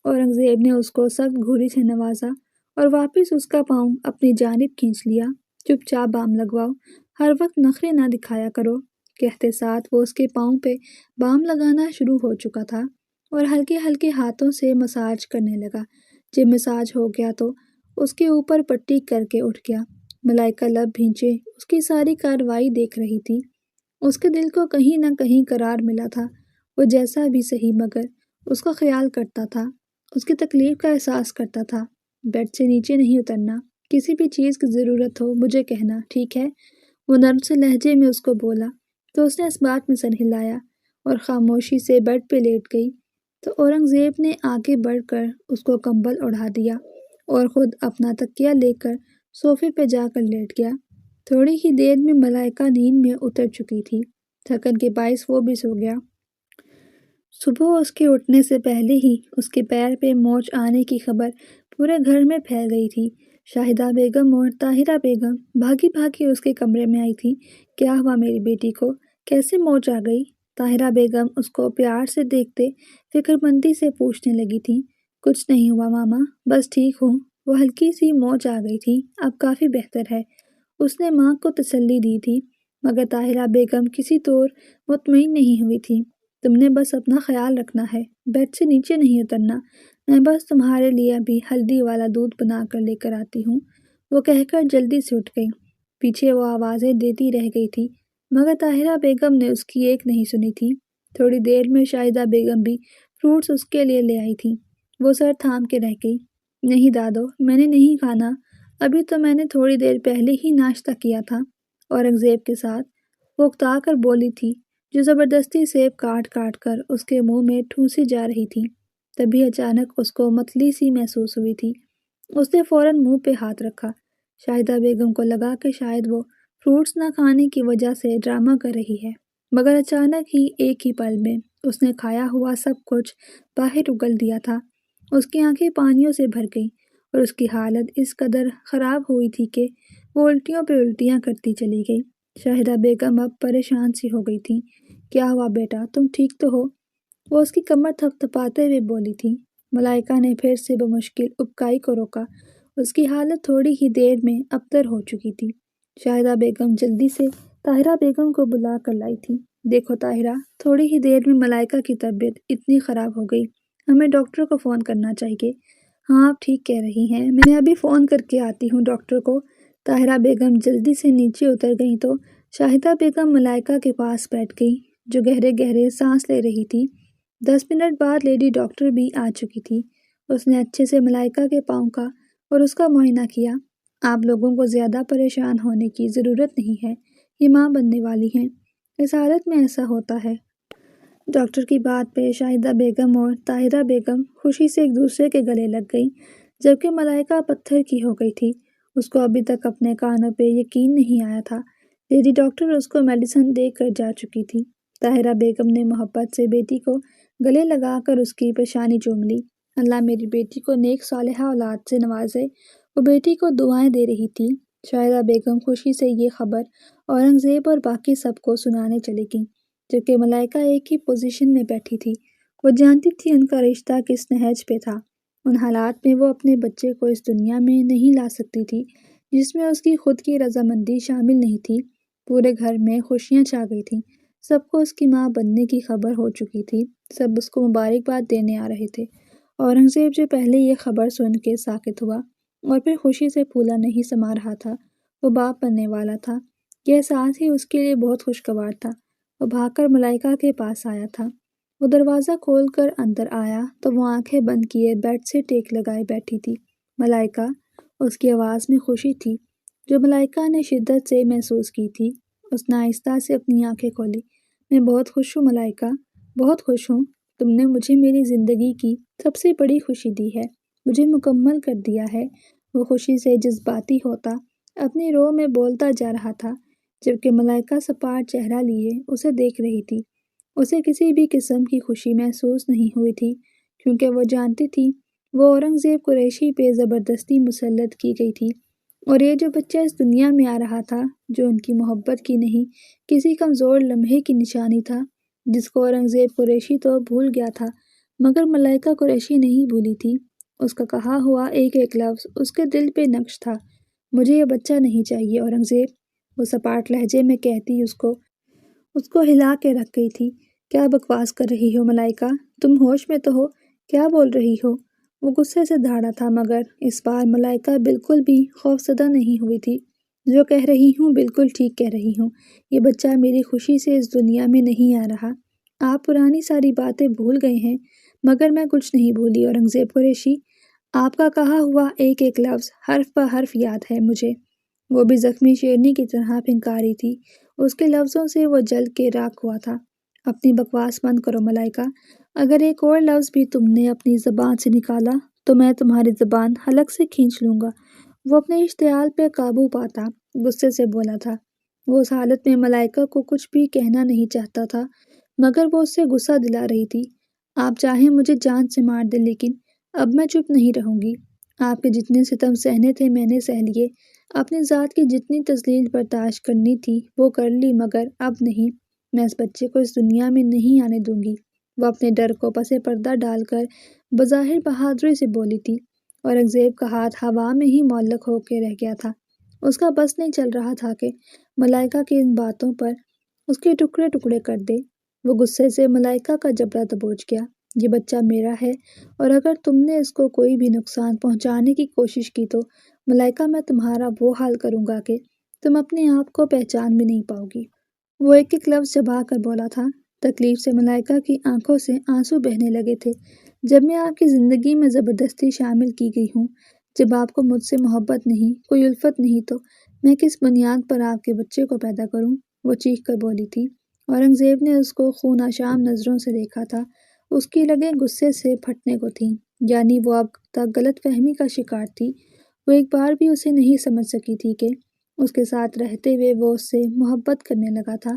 A: اورنگزیب نے اس کو سخت گھوری سے نوازا اور واپس اس کا پاؤں اپنی جانب کھینچ لیا۔ چپ چاپ بام لگواؤ، ہر وقت نخرے نہ دکھایا کرو، کہتے ساتھ وہ اس کے پاؤں پہ بام لگانا شروع ہو چکا تھا اور ہلکے ہلکے ہاتھوں سے مساج کرنے لگا۔ جب مساج ہو گیا تو اس کے اوپر پٹی کر کے اٹھ گیا۔ ملائکہ لب بھینچے اس کی ساری کارروائی دیکھ رہی تھی۔ اس کے دل کو کہیں نہ کہیں قرار ملا تھا۔ وہ جیسا بھی صحیح مگر اس کا خیال کرتا تھا، اس کی تکلیف کا احساس کرتا تھا۔ بیڈ سے نیچے نہیں اترنا، کسی بھی چیز کی ضرورت ہو مجھے کہنا، ٹھیک ہے؟ وہ نرم سے لہجے میں اس کو بولا تو اس نے اس بات میں سر ہلایا اور خاموشی سے بیڈ پہ لیٹ گئی۔ تو اورنگزیب نے آگے بڑھ کر اس کو کمبل اڑا دیا اور خود اپنا تکیہ لے کر صوفے پہ جا کر لیٹ گیا۔ تھوڑی ہی دیر میں ملائکہ نیند میں اتر چکی تھی۔ تھکن کے باعث وہ بھی سو گیا۔ صبح اس کے اٹھنے سے پہلے ہی اس کے پیر پہ موچ آنے کی خبر پورے گھر میں پھیل گئی تھی۔ شاہدہ بیگم اور طاہرہ بیگم بھاگی بھاگی اس کے کمرے میں آئی تھی۔ کیا ہوا میری بیٹی کو؟ کیسے موچ آ گئی؟ طاہرہ بیگم اس کو پیار سے دیکھتے فکر مندی سے پوچھنے لگی تھی۔ کچھ نہیں ہوا ماما، بس ٹھیک ہوں، وہ ہلکی سی موچ آ گئی تھی، اب کافی بہتر ہے، اس نے ماں کو تسلی دی تھی۔ مگر طاہرہ بیگم کسی طور مطمئن نہیں ہوئی تھی۔ تم نے بس اپنا خیال رکھنا ہے، بیڈ سے نیچے نہیں اترنا، میں بس تمہارے لیے ابھی ہلدی والا دودھ بنا کر لے کر آتی ہوں، وہ کہہ کر جلدی سے اٹھ گئی۔ پیچھے وہ آوازیں دیتی رہ گئی تھی مگر طاہرہ بیگم نے اس کی ایک نہیں سنی تھی۔ تھوڑی دیر میں شاہدہ بیگم بھی فروٹس اس کے لیے لے آئی تھی۔ وہ سر تھام کے رہ گئی۔ نہیں دادو، میں نے نہیں کھانا، ابھی تو میں نے تھوڑی دیر پہلے ہی ناشتہ کیا تھا، اورنگزیب کے ساتھ وہ اکتا کر بولی تھی جو زبردستی سیب کاٹ کاٹ کر اس کے منہ میں ٹھونسی جا رہی تھی۔ تبھی اچانک اس کو متلی سی محسوس ہوئی تھی۔ اس نے فوراً منہ پہ ہاتھ رکھا۔ شاہدہ بیگم کو لگا کہ شاید وہ فروٹس نہ کھانے کی وجہ سے ڈرامہ کر رہی ہے، مگر اچانک ہی ایک ہی پل میں اس نے کھایا ہوا سب کچھ باہر اگل دیا تھا۔ اس کی آنکھیں پانیوں سے بھر گئیں اور اس کی حالت اس قدر خراب ہوئی تھی کہ وہ الٹیوں پہ الٹیاں کرتی چلی گئی۔ شاہدہ بیگم اب پریشان سی ہو گئی تھی۔ کیا ہوا بیٹا، تم ٹھیک تو ہو؟ وہ اس کی کمر تھپتھپاتے ہوئے بولی تھی۔ ملائکہ نے پھر سے بمشکل ابکائی کو روکا۔ اس کی حالت تھوڑی ہی دیر میں ابتر ہو چکی تھی۔ شاہدہ بیگم جلدی سے طاہرہ بیگم کو بلا کر لائی تھی۔ دیکھو طاہرہ، تھوڑی ہی دیر میں ملائکہ کی طبیعت اتنی خراب ہو گئی، ہمیں ڈاکٹر کو فون کرنا چاہیے۔ ہاں آپ ٹھیک کہہ رہی ہیں، میں ابھی فون کر کے آتی ہوں ڈاکٹر کو۔ طاہرہ بیگم جلدی سے نیچے اتر گئیں تو شاہدہ بیگم ملائکہ کے پاس بیٹھ گئی، جو گہرے گہرے سانس لے رہی تھی۔ 10 منٹ بعد لیڈی ڈاکٹر بھی آ چکی تھی۔ اس نے اچھے سے ملائکہ کے پاؤں کا اور اس کا معائنہ کیا۔ آپ لوگوں کو زیادہ پریشان ہونے کی ضرورت نہیں ہے، یہ ماں بننے والی ہیں، اس حالت میں ایسا ہوتا ہے۔ ڈاکٹر کی بات پہ شاہدہ بیگم اور طاہرہ بیگم خوشی سے ایک دوسرے کے گلے لگ گئیں، جبکہ ملائکہ پتھر کی ہو گئی تھی۔ اس کو ابھی تک اپنے کانوں پہ یقین نہیں آیا تھا۔ لیڈی ڈاکٹر اس کو میڈیسن دے کر جا چکی تھی۔ طاہرہ بیگم نے محبت سے بیٹی کو گلے لگا کر اس کی پیشانی چوم لی۔ اللہ میری بیٹی کو نیک صالحہ اولاد سے نوازے، وہ بیٹی کو دعائیں دے رہی تھی۔ شاہدہ بیگم خوشی سے یہ خبر اورنگزیب اور باقی سب کو سنانے چلی گئیں، جبکہ ملائکہ ایک ہی پوزیشن میں بیٹھی تھی۔ وہ جانتی تھی ان کا رشتہ کس نہج پہ تھا۔ ان حالات میں وہ اپنے بچے کو اس دنیا میں نہیں لا سکتی تھی جس میں اس کی خود کی رضامندی شامل نہیں تھی۔ پورے گھر میں خوشیاں چھا گئی تھیں، سب کو اس کی ماں بننے کی خبر ہو چکی تھی، سب اس کو مبارکباد دینے آ رہے تھے۔ اورنگزیب جو پہلے یہ خبر سن کے ساکت ہوا اور پھر خوشی سے پھولا نہیں سما رہا تھا، وہ باپ بننے والا تھا۔ یہ احساس ہی اس کے لیے بہت خوشگوار تھا۔ وہ بھاگ کر ملائکہ کے پاس آیا تھا۔ وہ دروازہ کھول کر اندر آیا تو وہ آنکھیں بند کیے بیڈ سے ٹیک لگائے بیٹھی تھی۔ ملائکہ، اس کی آواز میں خوشی تھی جو ملائکہ نے شدت سے محسوس کی تھی۔ اس نے آہستہ سے اپنی آنکھیں کھولی۔ میں بہت خوش ہوں ملائکہ، بہت خوش ہوں۔ تم نے مجھے میری زندگی کی سب سے بڑی خوشی دی ہے، مجھے مکمل کر دیا ہے۔ وہ خوشی سے جذباتی ہوتا اپنی رو میں بولتا جا رہا تھا، جبکہ ملائکہ سپاٹ چہرہ لیے اسے دیکھ رہی تھی۔ اسے کسی بھی قسم کی خوشی محسوس نہیں ہوئی تھی، کیونکہ وہ جانتی تھی وہ اورنگزیب قریشی پہ زبردستی مسلط کی گئی تھی، اور یہ جو بچہ اس دنیا میں آ رہا تھا جو ان کی محبت کی نہیں، کسی کمزور لمحے کی نشانی تھا، جس کو اورنگزیب قریشی تو بھول گیا تھا مگر ملائکہ قریشی نہیں بھولی تھی۔ اس کا کہا ہوا ایک ایک لفظ اس کے دل پہ نقش تھا۔ مجھے یہ بچہ نہیں چاہیے اورنگزیب، وہ سپاٹ لہجے میں کہتی اس کو ہلا کے رکھ گئی تھی۔ کیا بکواس کر رہی ہو ملائکہ، تم ہوش میں تو ہو، کیا بول رہی ہو؟ وہ غصے سے دھاڑا تھا مگر اس بار ملائکہ بالکل بھی خوفزدہ نہیں ہوئی تھی۔ جو کہہ رہی ہوں بالکل ٹھیک کہہ رہی ہوں، یہ بچہ میری خوشی سے اس دنیا میں نہیں آ رہا۔ آپ پرانی ساری باتیں بھول گئے ہیں مگر میں کچھ نہیں بھولی اورنگزیب قریشی، آپ کا کہا ہوا ایک ایک لفظ حرف بہ حرف یاد ہے مجھے۔ وہ بھی زخمی شیرنی کی طرح پھنکاری تھی، اس کے لفظوں سے وہ جل کے راکھ ہوا تھا۔ اپنی بکواس بند کرو ملائکہ، اگر ایک اور لفظ بھی تم نے اپنی زبان سے نکالا تو میں تمہاری زبان حلق سے کھینچ لوں گا۔ وہ اپنے اشتعال پہ قابو پاتا غصے سے بولا تھا۔ وہ اس حالت میں ملائکہ کو کچھ بھی کہنا نہیں چاہتا تھا مگر وہ اس سے غصہ دلا رہی تھی۔ آپ چاہیں مجھے جان سے مار دیں لیکن اب میں چپ نہیں رہوں گی۔ آپ کے جتنے ستم سہنے تھے میں نے سہ لیے، اپنی ذات کی جتنی تذلیل برداشت کرنی تھی وہ کر لی مگر اب نہیں، میں اس بچے کو اس دنیا میں نہیں آنے دوں گی۔ وہ اپنے ڈر کو پس پردہ ڈال کر بظاہر بہادری سے بولی تھی۔ اورنگزیب کا ہاتھ ہوا میں ہی معلق ہو کے رہ گیا تھا۔ اس کا بس نہیں چل رہا تھا کہ ملائکہ کی ان باتوں پر اس کے ٹکڑے ٹکڑے کر دے۔ وہ غصے سے ملائکہ کا جبڑا دبوچ گیا۔ یہ بچہ میرا ہے اور اگر تم نے اس کو کوئی بھی نقصان پہنچانے کی کوشش کی تو ملائکہ میں تمہارا وہ حال کروں گا کہ تم اپنے آپ کو پہچان بھی نہیں پاؤ گی۔ وہ ایک ایک لفظ چبا کر بولا تھا۔ تکلیف سے ملائکہ کی آنکھوں سے آنسو بہنے لگے تھے۔ جب میں آپ کی زندگی میں زبردستی شامل کی گئی ہوں، جب آپ کو مجھ سے محبت نہیں، کوئی الفت نہیں، تو میں کس بنیاد پر آپ کے بچے کو پیدا کروں؟ وہ چیخ کر بولی تھی۔ اورنگزیب نے اس کو خون آشام نظروں سے دیکھا تھا۔ اس کی لگیں غصے سے پھٹنے کو تھیں، یعنی وہ اب تک غلط فہمی کا شکار تھی۔ وہ ایک بار بھی اسے نہیں سمجھ سکی تھی کہ اس کے ساتھ رہتے ہوئے وہ اس سے محبت کرنے لگا تھا،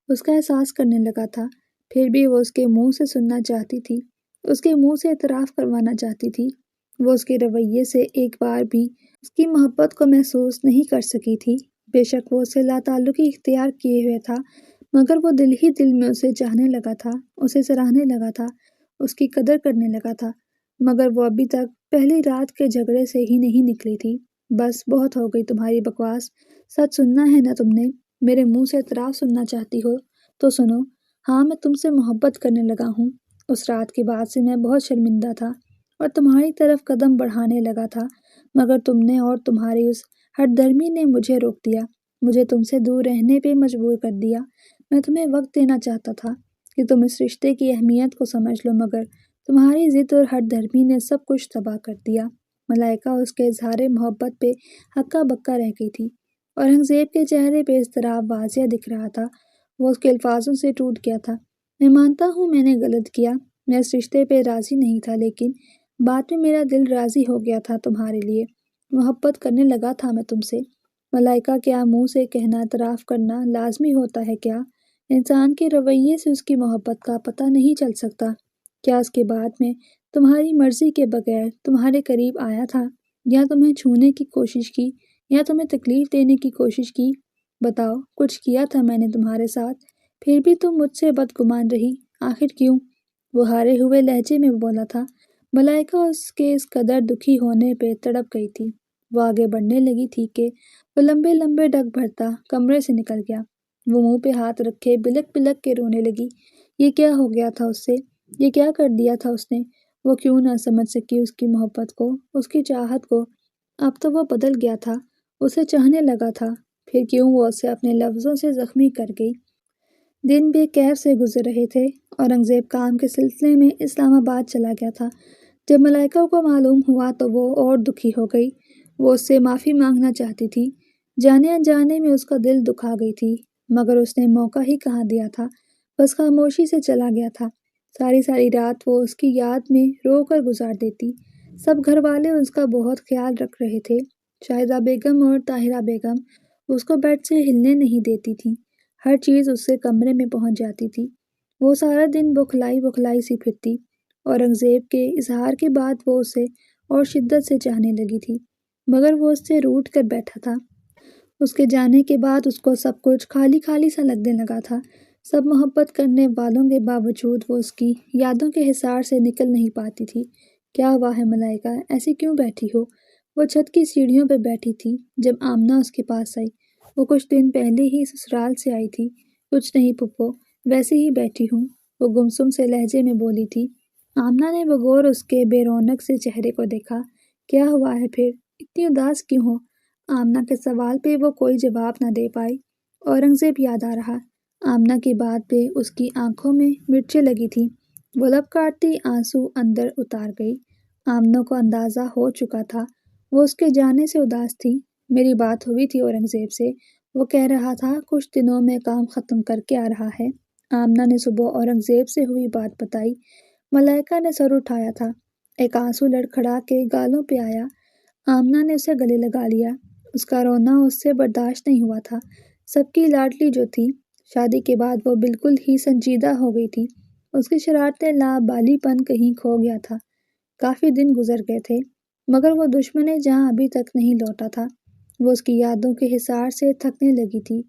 A: اس کا احساس کرنے لگا تھا۔ پھر بھی وہ اس کے منہ سے سننا چاہتی تھی، اس کے منہ سے اعتراف کروانا چاہتی تھی۔ وہ اس کے رویے سے ایک بار بھی اس کی محبت کو محسوس نہیں کر سکی تھی۔ بے شک وہ اسے لا تعلقی اختیار کیے ہوئے تھا مگر وہ دل ہی دل میں اسے چاہنے لگا تھا، اسے سراہنے لگا تھا، اس کی قدر کرنے لگا تھا۔ مگر وہ ابھی تک پہلی رات کے جھگڑے سے ہی نہیں نکلی تھی۔ بس بہت ہو گئی تمہاری بکواس، سچ سننا ہے نا تم نے؟ میرے منہ سے اعتراف سننا چاہتی ہو تو سنو، ہاں میں تم سے محبت کرنے لگا ہوں۔ اس رات کے بعد سے میں بہت شرمندہ تھا اور تمہاری طرف قدم بڑھانے لگا تھا، مگر تم نے اور تمہاری اس ہٹ درمی نے مجھے روک دیا، مجھے تم سے دور رہنے پہ مجبور کر دیا۔ میں تمہیں وقت دینا چاہتا تھا کہ تم اس رشتے کی اہمیت کو سمجھ لو، مگر تمہاری ضد اور ہٹ دھرمی نے سب کچھ تباہ کر دیا۔ ملائکہ اس کے اظہار محبت پہ ہکا بکا رہ گئی تھی۔ اورنگزیب کے چہرے پہ اضطراب واضح دکھ رہا تھا، وہ اس کے الفاظوں سے ٹوٹ گیا تھا۔ میں مانتا ہوں میں نے غلط کیا، میں اس رشتے پہ راضی نہیں تھا، لیکن بعد میں میرا دل راضی ہو گیا تھا تمہارے لیے، محبت کرنے لگا تھا میں تم سے۔ ملائکہ کیا منہ سے کہنا اعتراف کرنا لازمی ہوتا ہے کیا؟ انسان کے رویے سے اس کی محبت کا پتہ نہیں چل سکتا کیا؟ اس کے بعد میں تمہاری مرضی کے بغیر تمہارے قریب آیا تھا، یا تمہیں چھونے کی کوشش کی، یا تمہیں تکلیف دینے کی کوشش کی؟ بتاؤ، کچھ کیا تھا میں نے تمہارے ساتھ؟ پھر بھی تم مجھ سے بدگمان رہی، آخر کیوں؟ وہ ہارے ہوئے لہجے میں بولا تھا۔ ملائکہ اس کے اس قدر دکھی ہونے پہ تڑپ گئی تھی۔ وہ آگے بڑھنے لگی تھی کہ وہ لمبے لمبے ڈگ بھرتا کمرے سے نکل گیا۔ وہ منہ پہ ہاتھ رکھے بلک بلک کے رونے لگی۔ یہ کیا ہو گیا تھا اس سے؟ یہ کیا کر دیا تھا اس نے؟ وہ کیوں نہ سمجھ سکی اس کی محبت کو، اس کی چاہت کو؟ اب تو وہ بدل گیا تھا، اسے چاہنے لگا تھا، پھر کیوں وہ اسے اپنے لفظوں سے زخمی کر گئی؟ دن بے کیف سے گزر رہے تھے۔ اورنگزیب کام کے سلسلے میں اسلام آباد چلا گیا تھا۔ جب ملائکہ کو معلوم ہوا تو وہ اور دکھی ہو گئی۔ وہ اس سے معافی مانگنا چاہتی تھی، جانے انجانے میں اس کا دل دکھا گئی تھی، مگر اس نے موقع ہی کہاں دیا تھا، بس خاموشی سے چلا گیا تھا۔ ساری ساری رات وہ اس کی یاد میں رو کر گزار دیتی۔ سب گھر والے اس کا بہت خیال رکھ رہے تھے۔ شاہدہ بیگم اور طاہرہ بیگم اس کو بیڈ سے ہلنے نہیں دیتی تھیں، ہر چیز اس سے کمرے میں پہنچ جاتی تھی۔ وہ سارا دن بکھلائی بکھلائی سی پھرتی۔ اورنگزیب کے اظہار کے بعد وہ اسے اور شدت سے چاہنے لگی تھی، مگر وہ اس سے روٹھ کر بیٹھا تھا۔ اس کے جانے کے بعد اس کو سب کچھ خالی خالی سا لگنے لگا تھا۔ سب محبت کرنے والوں کے باوجود وہ اس کی یادوں کے حصار سے نکل نہیں پاتی تھی۔ کیا ہوا ہے ملائکہ، ایسے کیوں بیٹھی ہو؟ وہ چھت کی سیڑھیوں پہ بیٹھی تھی جب آمنہ اس کے پاس آئی۔ وہ کچھ دن پہلے ہی سسرال سے آئی تھی۔ کچھ نہیں پھپھو، ویسے ہی بیٹھی ہوں، وہ گمسم سے لہجے میں بولی تھی۔ آمنہ نے بغور اس کے بے رونق سے چہرے کو دیکھا۔ کیا ہوا ہے پھر، اتنی اداس کیوں ہو؟ آمنہ کے سوال پہ وہ کوئی جواب نہ دے پائی۔ اورنگزیب یاد آ رہا۔ آمنہ کی بات پہ اس کی آنکھوں میں مرچیں لگی تھیں۔ وہ لب کاٹتی آنسو اندر اتار گئی۔ آمنہ کو اندازہ ہو چکا تھا وہ اس کے جانے سے اداس تھی۔ میری بات ہوئی تھی اورنگزیب سے، وہ کہہ رہا تھا کچھ دنوں میں کام ختم کر کے آ رہا ہے۔ آمنہ نے صبح اورنگزیب سے ہوئی بات بتائی۔ ملائکہ نے سر اٹھایا تھا، ایک آنسو لڑکھڑا کے گالوں پہ آیا۔ آمنہ نے اسے گلے لگا لیا۔ اس کا رونا اس سے برداشت نہیں ہوا تھا۔ سب کی لاڈلی جو تھی، شادی کے بعد وہ بالکل ہی سنجیدہ ہو گئی تھی۔ اس کی شرارتیں لا بالی پن کہیں کھو گیا تھا۔ کافی دن گزر گئے تھے، مگر وہ دشمن جہاں ابھی تک نہیں لوٹا تھا۔ وہ اس کی یادوں کے حصار سے تھکنے لگی تھی۔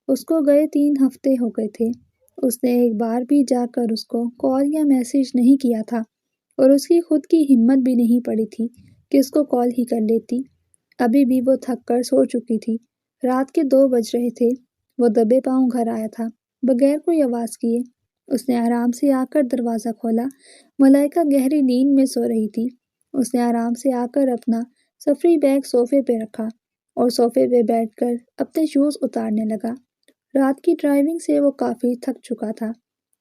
A: اس کو گئے 3 ہفتے ہو گئے تھے، اس نے ایک بار بھی جا کر اس کو کال یا میسیج نہیں کیا تھا، اور اس کی خود کی ہمت بھی نہیں پڑی تھی کہ اس کو کال ہی کر لیتی۔ ابھی بھی وہ تھک کر سو چکی تھی۔ رات کے 2 بج رہے تھے۔ وہ دبے پاؤں گھر آیا تھا، بغیر کوئی آواز کیے۔ اس نے آرام سے آ کر دروازہ کھولا۔ ملائکہ گہری نیند میں سو رہی تھی۔ اس نے آرام سے آ کر اپنا سفری بیگ صوفے پہ رکھا اور صوفے پہ بیٹھ کر اپنے شوز اتارنے لگا۔ رات کی ڈرائیونگ سے وہ کافی تھک چکا تھا،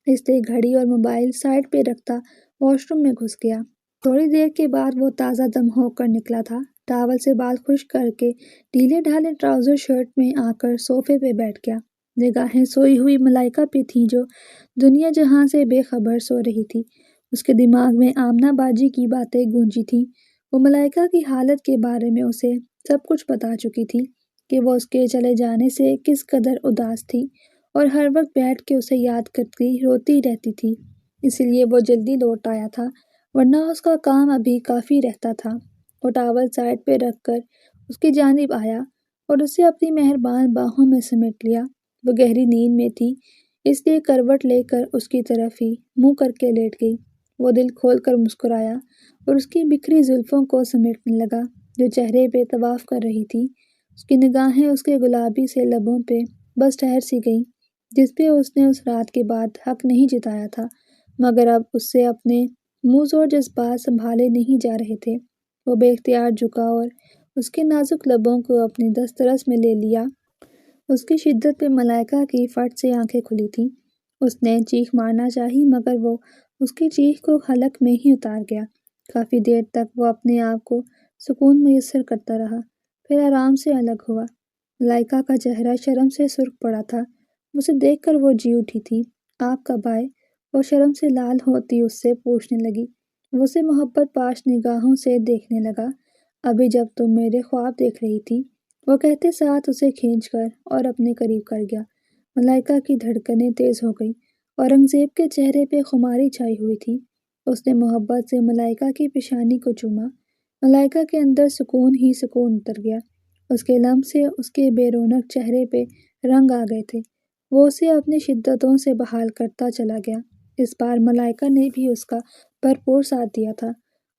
A: اس لیے گھڑی اور موبائل سائڈ پہ رکھتا واش روم میں گھس گیا۔ تھوڑی دیر کے بعد وہ تازہ دم ہو کر نکلا تھا، ٹاول سے بال خشک کر کے ڈھیلے ڈھالے ٹراؤزر شرٹ میں آ کر صوفے پہ بیٹھ گیا۔ نگاہیں سوئی ہوئی ملائکہ پہ تھیں جو دنیا جہاں سے بے خبر سو رہی تھی۔ اس کے دماغ میں آمنہ باجی کی باتیں گونجی تھیں۔ وہ ملائکہ کی حالت کے بارے میں اسے سب کچھ بتا چکی تھی کہ وہ اس کے چلے جانے سے کس قدر اداس تھی، اور ہر وقت بیٹھ کے اسے یاد کرتی روتی رہتی تھی۔ اسی لیے وہ جلدی لوٹ آیا تھا، ورنہ اس کا کام ابھی کافی رہتا تھا۔ وہ ٹاول سائڈ پہ رکھ کر اس کی جانب آیا اور اسے اپنی مہربان باہوں میں سمیٹ لیا۔ وہ گہری نیند میں تھی، اس لیے کروٹ لے کر اس کی طرف ہی منہ کر کے لیٹ گئی۔ وہ دل کھول کر مسکرایا اور اس کی بکھری زلفوں کو سمیٹنے لگا جو چہرے پہ طواف کر رہی تھی۔ اس کی نگاہیں اس کے گلابی سے لبوں پہ بس ٹھہر سی گئیں جس پہ اس نے اس رات کے بعد حق نہیں جتایا تھا، مگر اب اس سے اپنے موز اور جذبات سنبھالے نہیں جا رہے تھے۔ وہ بے اختیار جھکا اور اس کے نازک لبوں کو اپنی دسترس میں لے لیا۔ اس کی شدت پہ ملائکہ کی فٹ سے آنکھیں کھلی تھیں۔ اس نے چیخ مارنا چاہی مگر وہ اس کی چیخ کو حلق میں ہی اتار گیا۔ کافی دیر تک وہ اپنے آپ کو سکون میسر کرتا رہا، پھر آرام سے الگ ہوا۔ ملائکہ کا چہرہ شرم سے سرخ پڑا تھا۔ اسے دیکھ کر وہ جی اٹھی تھی۔ آپ کب آئے؟ وہ شرم سے لال ہوتی اس سے پوچھنے لگی۔ وہ اسے محبت پاش نگاہوں سے دیکھنے لگا۔ ابھی جب تم میرے خواب دیکھ رہی تھی، وہ کہتے ساتھ اسے کھینچ کر اور اپنے قریب کر گیا۔ ملائکہ کی دھڑکنیں تیز ہو گئیں۔ اورنگزیب کے چہرے پہ خماری چھائی ہوئی تھی۔ اس نے محبت سے ملائکہ کی پیشانی کو چوما۔ ملائکہ کے اندر سکون ہی سکون اتر گیا۔ اس کے لمس سے اس کے بے رونق چہرے پہ رنگ آ گئے تھے۔ وہ اسے اپنی شدتوں سے بحال کرتا چلا گیا۔ اس بار ملائکہ نے بھی اس کا بھرپور ساتھ دیا تھا۔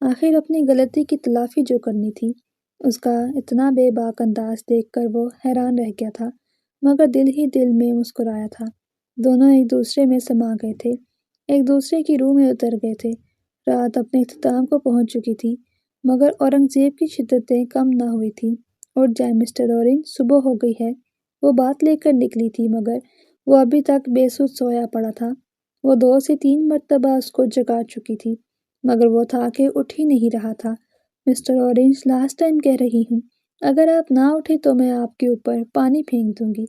A: آخر اپنی غلطی کی تلافی جو کرنی تھی۔ اس کا اتنا بے باک انداز دیکھ کر وہ حیران رہ گیا تھا، مگر دل ہی دل میں مسکرایا تھا۔ دونوں ایک دوسرے میں سما گئے تھے، ایک دوسرے کی روح میں اتر گئے تھے۔ رات اپنے اختتام کو پہنچ چکی تھی، مگر اورنگزیب کی شدتیں کم نہ ہوئی تھیں۔ اور جائے مسٹر اورنج، صبح ہو گئی ہے۔ وہ بات لے کر نکلی تھی مگر وہ ابھی تک بے سود سویا پڑا تھا۔ وہ 2 سے 3 مرتبہ اس کو جگا چکی تھی، مگر وہ تھا کہ اٹھ ہی نہیں رہا تھا۔ مسٹر اورنج، لاسٹ ٹائم کہہ رہی ہوں، اگر آپ نہ اٹھے تو میں آپ کے اوپر پانی پھینک دوں گی۔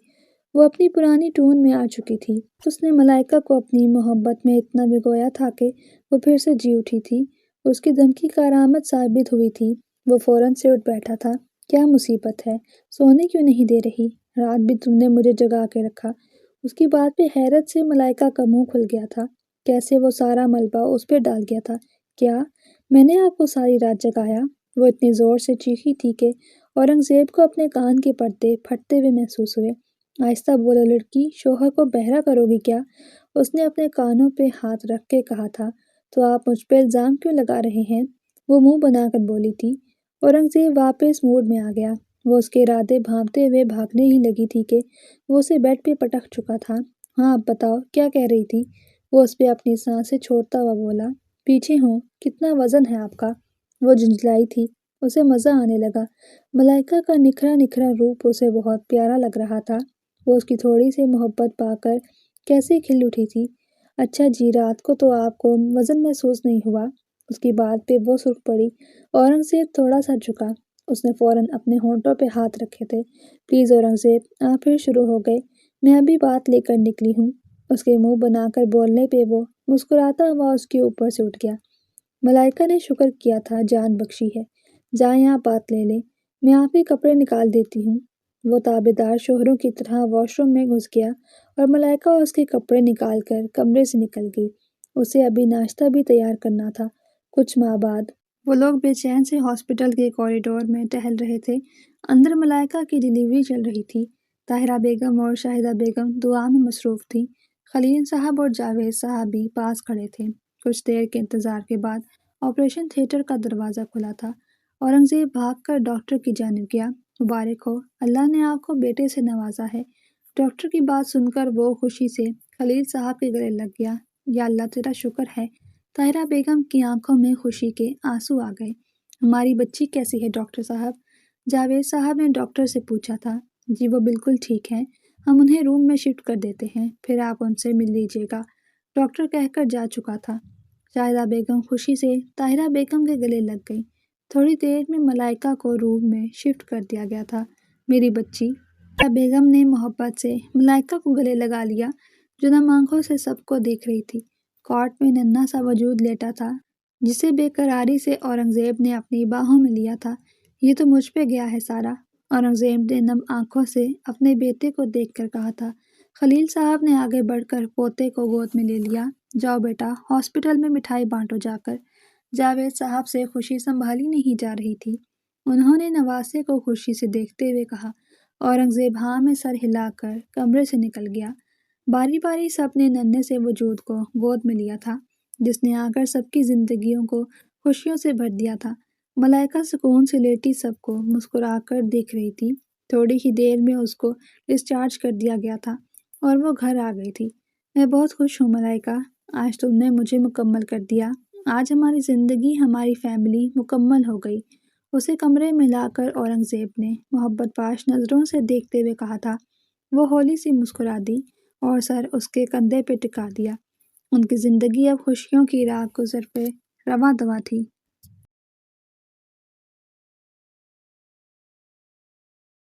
A: وہ اپنی پرانی ٹون میں آ چکی تھی۔ اس نے ملائکہ کو اپنی محبت میں اتنا بھگویا تھا کہ وہ پھر سے جی اٹھی تھی۔ اس کی دھمکی کارآمد ثابت ہوئی تھی۔ وہ فوراً سے اٹھ بیٹھا تھا۔ کیا مصیبت ہے؟ سونے کیوں نہیں دے رہی؟ رات بھی تم نے مجھے جگا کے رکھا۔ اس کی بات پہ حیرت سے ملائکہ کا منہ کھل گیا تھا۔ کیسے وہ سارا ملبہ اس پہ ڈال گیا تھا؟ کیا میں نے آپ کو ساری رات جگایا؟ وہ اتنی زور سے چیخی تھی کہ اورنگزیب کو اپنے کان کے پردے پھٹتے ہوئے محسوس ہوئے۔ آہستہ بولو لڑکی، شوہر کو بہرا کرو گی کیا؟ اس نے اپنے کانوں پہ ہاتھ رکھ کے کہا تھا۔ تو آپ مجھ پہ الزام کیوں لگا رہے ہیں؟ وہ منہ بنا کر بولی تھی۔ اورنگزیب واپس موڈ میں آ گیا۔ وہ اس کے ارادے بھانپتے ہوئے بھاگنے ہی لگی تھی کہ وہ اسے بیڈ پہ پٹک چکا تھا۔ ہاں اب بتاؤ، کیا کہہ رہی تھی؟ وہ اس پہ اپنی سانسیں چھوڑتا ہوا بولا۔ پیچھے ہوں، کتنا وزن ہے آپ کا؟ وہ جھنجھلائی تھی۔ اسے مزہ آنے لگا۔ ملائکہ کا نکھرا نکھرا روپ اسے بہت پیارا لگ رہا تھا۔ وہ اس کی تھوڑی سی محبت پا کر کیسے کھل اٹھی تھی۔ اچھا جی، رات کو تو آپ کو وزن محسوس نہیں ہوا؟ اس کی بات پہ وہ سرخ پڑی۔ اورنگزیب تھوڑا سا جھکا۔ اس نے فوراً اپنے ہونٹوں پہ ہاتھ رکھے تھے۔ پلیز اورنگزیب، آپ پھر شروع ہو گئے۔ میں ابھی بات لے کر نکلی ہوں۔ اس کے منہ بنا کر بولنے پہ وہ مسکراتا ہوا اس کے اوپر سے اٹھ گیا۔ ملائکہ نے شکر کیا تھا جان بخشی ہے۔ جائیں آپ بات لے لیں، میں آپ کے کپڑے نکال دیتی ہوں۔ وہ تابعدار شوہروں کی طرح واش روم میں گھس گیا اور ملائکہ اس کے کپڑے نکال کر کمرے سے نکل گئی۔ اسے ابھی ناشتہ بھی تیار کرنا تھا۔ کچھ ماہ بعد وہ لوگ بے چین سے ہاسپٹل کے کوریڈور میں ٹہل رہے تھے۔ اندر ملائکہ کی ڈیلیوری چل رہی تھی۔ طاہرہ بیگم اور شاہدہ بیگم دعا میں مصروف تھیں۔ خلیل صاحب اور جاوید صاحب بھی پاس کھڑے تھے۔ کچھ دیر کے انتظار کے بعد آپریشن تھیٹر کا دروازہ کھلا تھا۔ اورنگزیب بھاگ کر ڈاکٹر کی جانب گیا۔ مبارک ہو، اللہ نے آپ کو بیٹے سے نوازا ہے۔ ڈاکٹر کی بات سن کر وہ خوشی سے خلیل صاحب کے گلے لگ گیا۔ یا اللہ تیرا شکر ہے۔ طاہرہ بیگم کی آنکھوں میں خوشی کے آنسو آ گئے۔ ہماری بچی کیسی ہے ڈاکٹر صاحب؟ جاوید صاحب نے ڈاکٹر سے پوچھا تھا۔ جی وہ بالکل ٹھیک ہیں، ہم انہیں روم میں شفٹ کر دیتے ہیں، پھر آپ ان سے مل لیجیے گا، ڈاکٹر کہہ کر جا چکا تھا۔ شاہدہ بیگم خوشی سے طاہرہ بیگم کے گلے لگ گئی۔ تھوڑی دیر میں ملائکہ کو روم میں شفٹ کر دیا گیا تھا۔ میری بچی، طاہرہ بیگم نے محبت سے ملائکہ کو گلے لگا لیا جو نم آنکھوں سے سب کو دیکھ رہی تھی۔ کاٹ میں ننھا سا وجود لیٹا تھا جسے بے قراری سے اورنگزیب نے اپنی باہوں میں لیا تھا۔ یہ تو مجھ پہ گیا ہے سارا، اورنگزیب نے نم آنکھوں سے اپنے بیٹے کو دیکھ کر کہا تھا۔ خلیل صاحب نے آگے بڑھ کر پوتے کو گود میں لے لیا۔ جاؤ بیٹا، ہاسپٹل میں مٹھائی بانٹو جا کر۔ جاوید صاحب سے خوشی سنبھالی نہیں جا رہی تھی۔ انہوں نے نواسے کو خوشی سے دیکھتے ہوئے کہا۔ اورنگزیب ہاں میں سر ہلا کر کمرے سے نکل گیا۔ باری باری سب نے ننھے سے وجود کو گود میں لیا تھا جس نے آ کر سب کی زندگیوں کو خوشیوں سے بھر دیا تھا۔ ملائکہ سکون سے لیٹی سب کو مسکرا کر دیکھ رہی تھی۔ تھوڑی ہی دیر میں اس کو ڈسچارج کر دیا گیا تھا اور وہ گھر آ گئی تھی۔ میں بہت خوش ہوں ملائکہ، آج تم نے مجھے مکمل کر دیا۔ آج ہماری زندگی، ہماری فیملی مکمل ہو گئی۔ اسے کمرے میں لا کر اورنگزیب نے محبت پاش نظروں سے دیکھتے ہوئے کہا تھا۔ وہ ہولی سی مسکرا دی اور سر اس کے کندھے پہ ٹکا دیا۔ ان کی زندگی اب خوشیوں کی راہ گزر پہ رواں دواں تھی۔